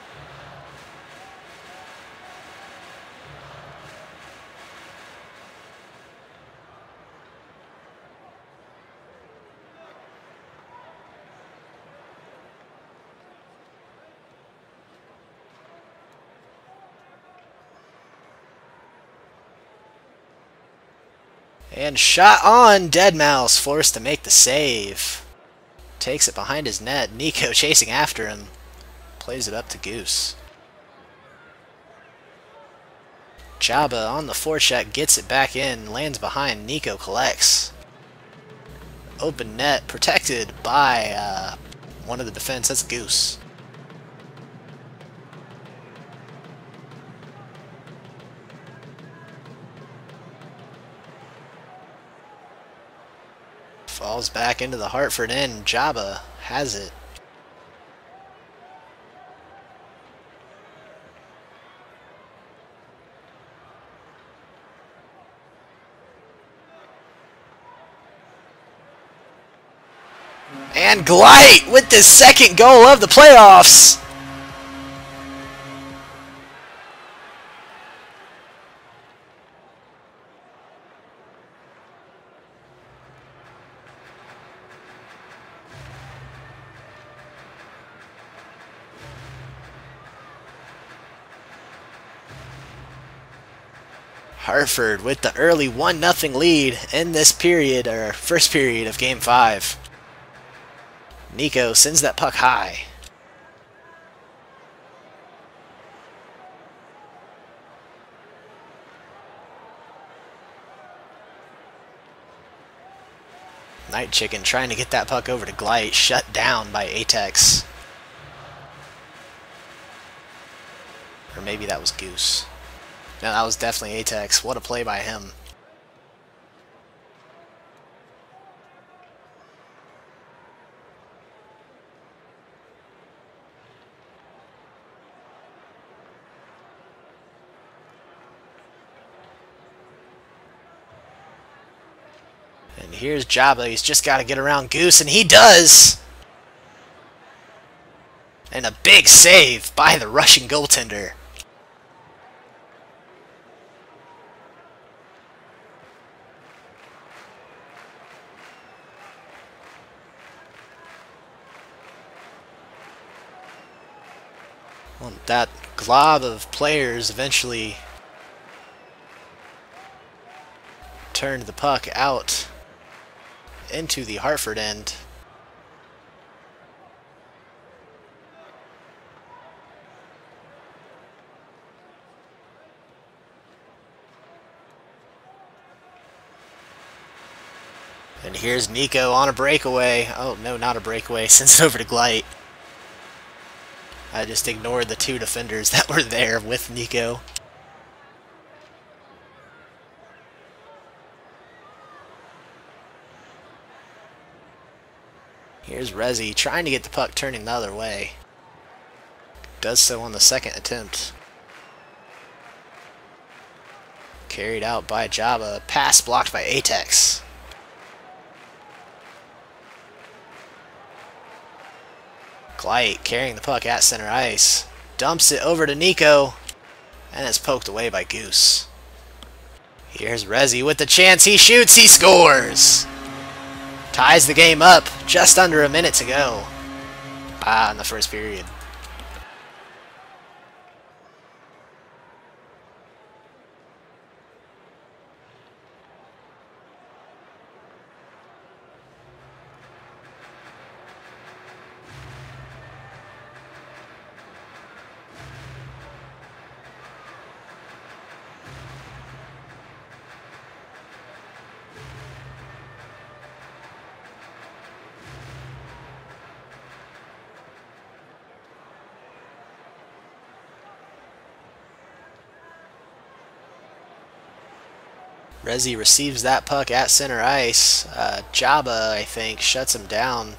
And shot on, Deadmau5 forced to make the save. Takes it behind his net. Nico chasing after him. Plays it up to Goose. Jabba on the forecheck, gets it back in, lands behind, Nico collects. Open net, protected by one of the defense, that's Goose. Falls back into the Hartford end, Jabba has it. And Glite with the second goal of the playoffs. Hartford with the early 1-0 lead in this period, or first period of Game 5. Nico sends that puck high. Night Chicken trying to get that puck over to Glite, shut down by Atex. Or maybe that was Goose. No, that was definitely Atex. What a play by him. And here's Jabba. He's just got to get around Goose, and he does! And a big save by the Russian goaltender. Well, that glob of players eventually turned the puck out into the Hartford end. And here's Nico on a breakaway. Oh, no, not a breakaway. Sends it over to Gleit. I just ignored the two defenders that were there with Nico. Here's Resi trying to get the puck turning the other way. Does so on the second attempt. Carried out by Java. Pass blocked by Atex. Gleit carrying the puck at center ice. Dumps it over to Nico. And it's poked away by Goose. Here's Resi with the chance. He shoots. He scores. Ties the game up. Just under a minute to go. In the first period. Resi receives that puck at center ice. Jabba, I think, shuts him down.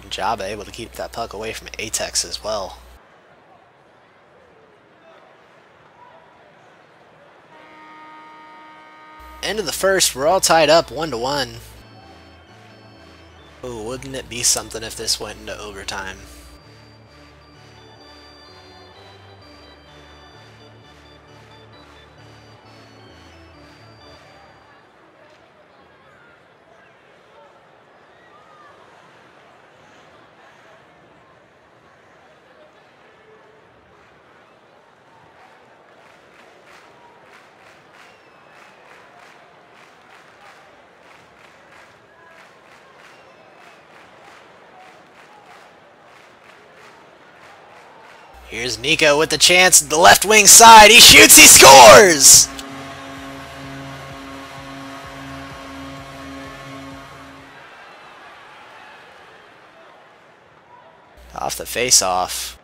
Jabba able to keep that puck away from Atex as well. End of the first, we're all tied up 1-1. Oh, wouldn't it be something if this went into overtime? Here's Nico with the chance, the left wing side, he shoots, he scores! Off the face-off.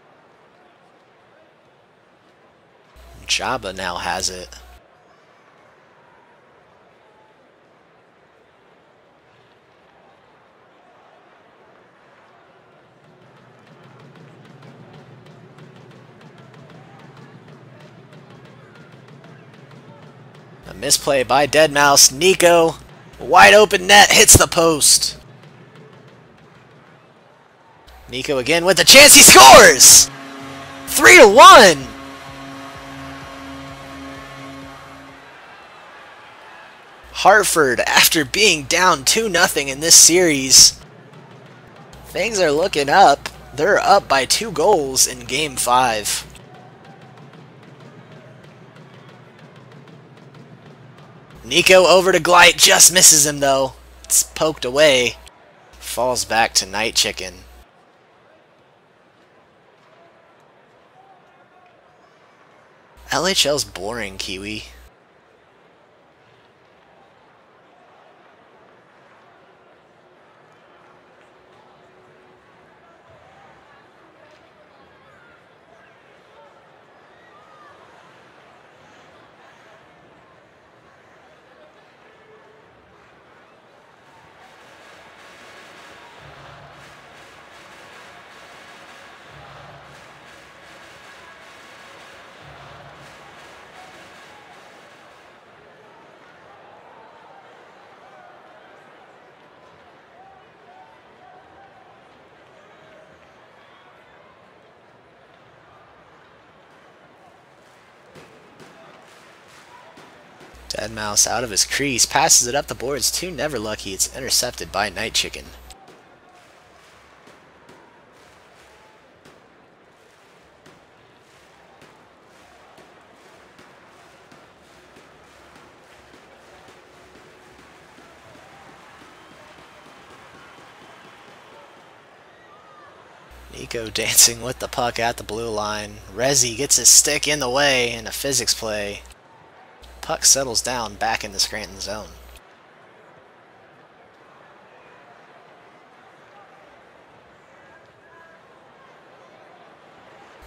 Jabba now has it. A misplay by Deadmau5. Nico, wide open net, hits the post. Nico again with the chance, he scores! 3-1! Hartford, after being down 2-0 in this series, things are looking up. They're up by 2 goals in Game 5. Nico over to Gleit, just misses him though. It's poked away. Falls back to Night Chicken. LHL's boring, Kiwi. Deadmau5 out of his crease, passes it up the boards to Never Lucky. It's intercepted by Night Chicken. Nico dancing with the puck at the blue line. Rezi gets his stick in the way in a physics play. Puck settles down back in the Scranton zone.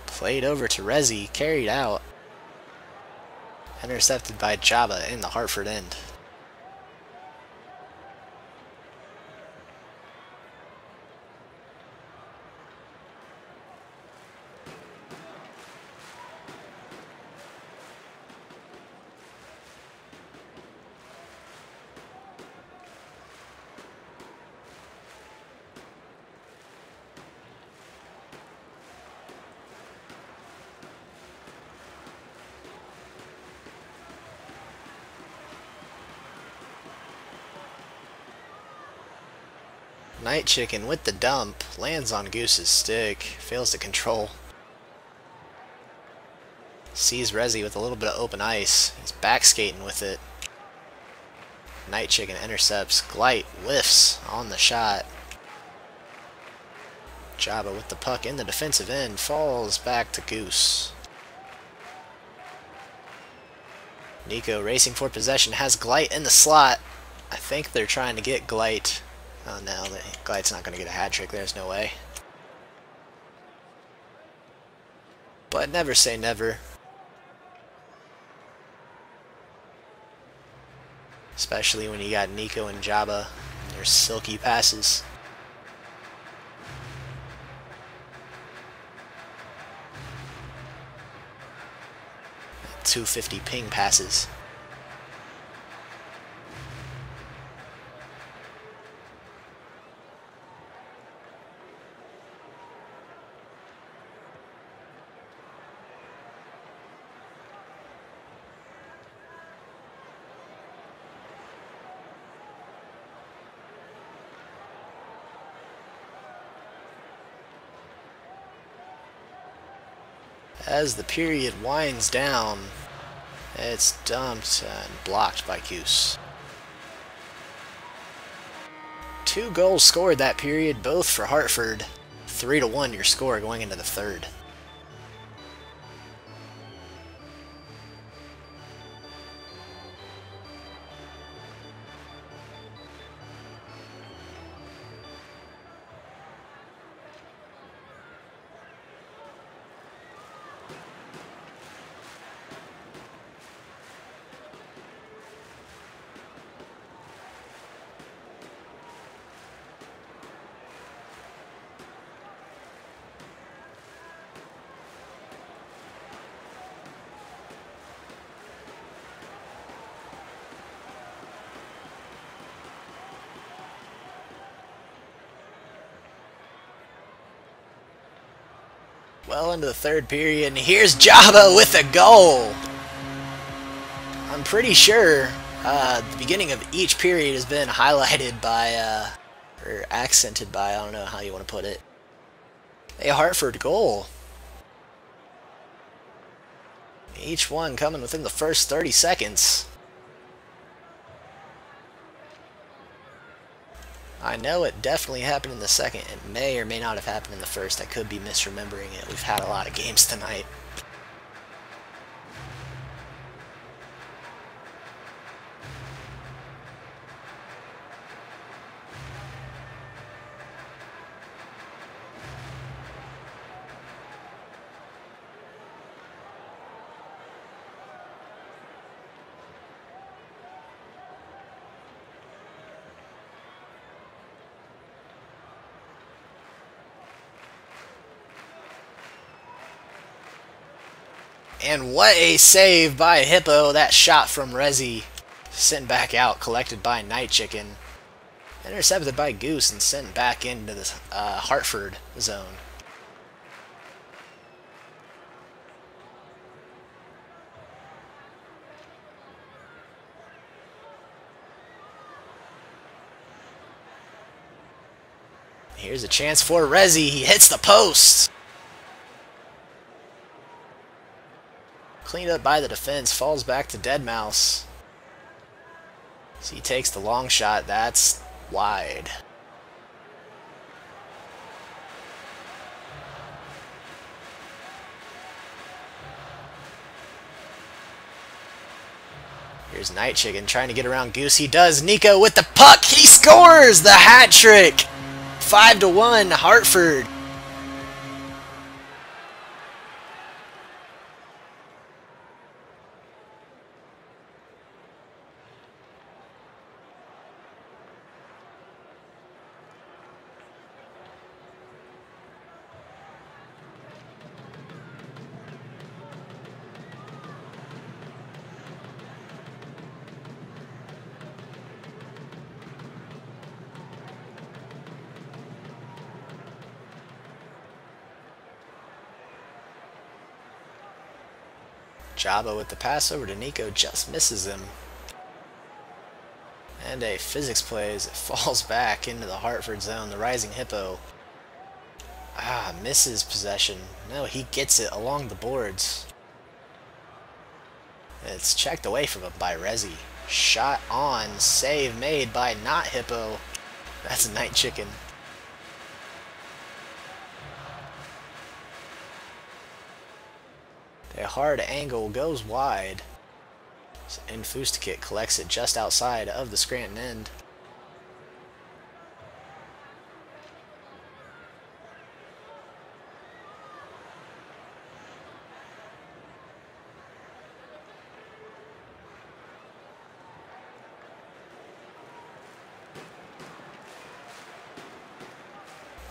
Played over to Rezi, carried out. Intercepted by Jabba in the Hartford end. Night Chicken with the dump, lands on Goose's stick, fails to control. Sees Rezi with a little bit of open ice, he's back skating with it. Night Chicken intercepts, Glite whiffs on the shot. Jabba with the puck in the defensive end, falls back to Goose. Nico racing for possession, has Glite in the slot. I think they're trying to get Glite. Oh no, Glite's not going to get a hat trick, there's no way. But never say never. Especially when you got Nico and Jabba and their silky passes. .250 ping passes. As the period winds down, it's dumped and blocked by Goose. 2 goals scored that period, both for Hartford. 3-1 your score going into the third. Well into the third period, and here's Jabba with a goal! I'm pretty sure the beginning of each period has been highlighted by, or accented by, I don't know how you want to put it, a Hartford goal. Each one coming within the first 30 seconds. I know it definitely happened in the second. It may or may not have happened in the first. I could be misremembering it. We've had a lot of games tonight. And what a save by Hippo. That shot from Rezi sent back out, collected by Night Chicken. Intercepted by Goose and sent back into the Hartford zone. Here's a chance for Rezi. He hits the post. Cleaned up by the defense, falls back to Deadmau5. So he takes the long shot, that's wide. Here's Night Chicken trying to get around Goose. He does. Nico with the puck. He scores the hat trick. 5-1 Hartford. Jabba with the pass over to Nico, just misses him. And a physics play as it falls back into the Hartford zone. The Rising Hippo misses possession. No, he gets it along the boards. It's checked away from him by Resi. Shot on, save made by not Hippo. That's a Night Chicken. A hard angle goes wide, and Fustakit collects it just outside of the Scranton end.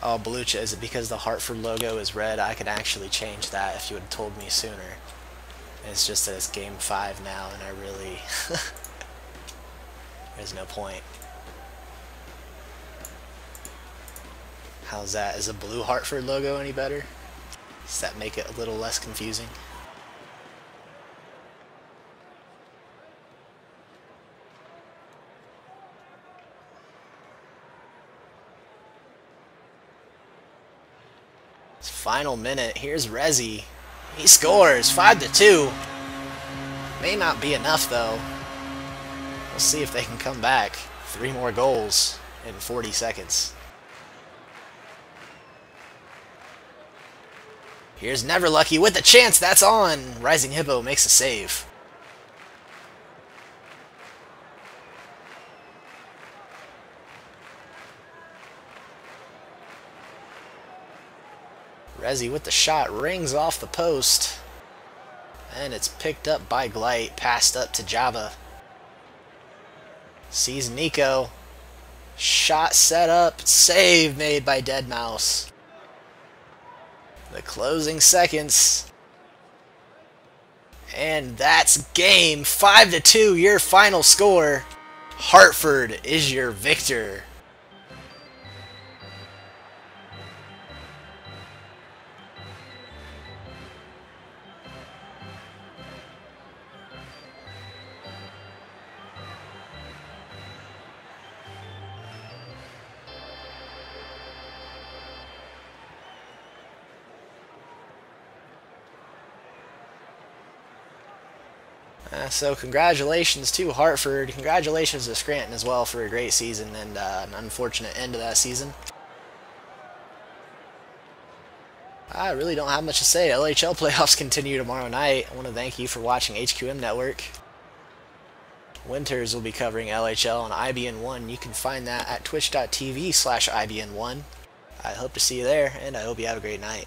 Oh, Belucha, is it because the Hartford logo is red? I could actually change that if you had told me sooner. It's just that it's game 5 now, and I really... there's no point. How's that? Is a blue Hartford logo any better? Does that make it a little less confusing? Final minute. Here's Resi. He scores 5-2. May not be enough though. We'll see if they can come back. 3 more goals in 40 seconds. Here's Never Lucky with a chance. That's on. Rising Hippo makes a save. Resi with the shot, rings off the post, and it's picked up by Glight, passed up to Java. Sees Nico, shot set up, save made by Deadmau5. The closing seconds, and that's game. 5-2, your final score. Hartford is your victor. So congratulations to Hartford. Congratulations to Scranton as well for a great season and an unfortunate end to that season. I really don't have much to say. LHL playoffs continue tomorrow night. I want to thank you for watching HQM Network. Winters will be covering LHL on IBN1. You can find that at twitch.tv/IBN1. I hope to see you there, and I hope you have a great night.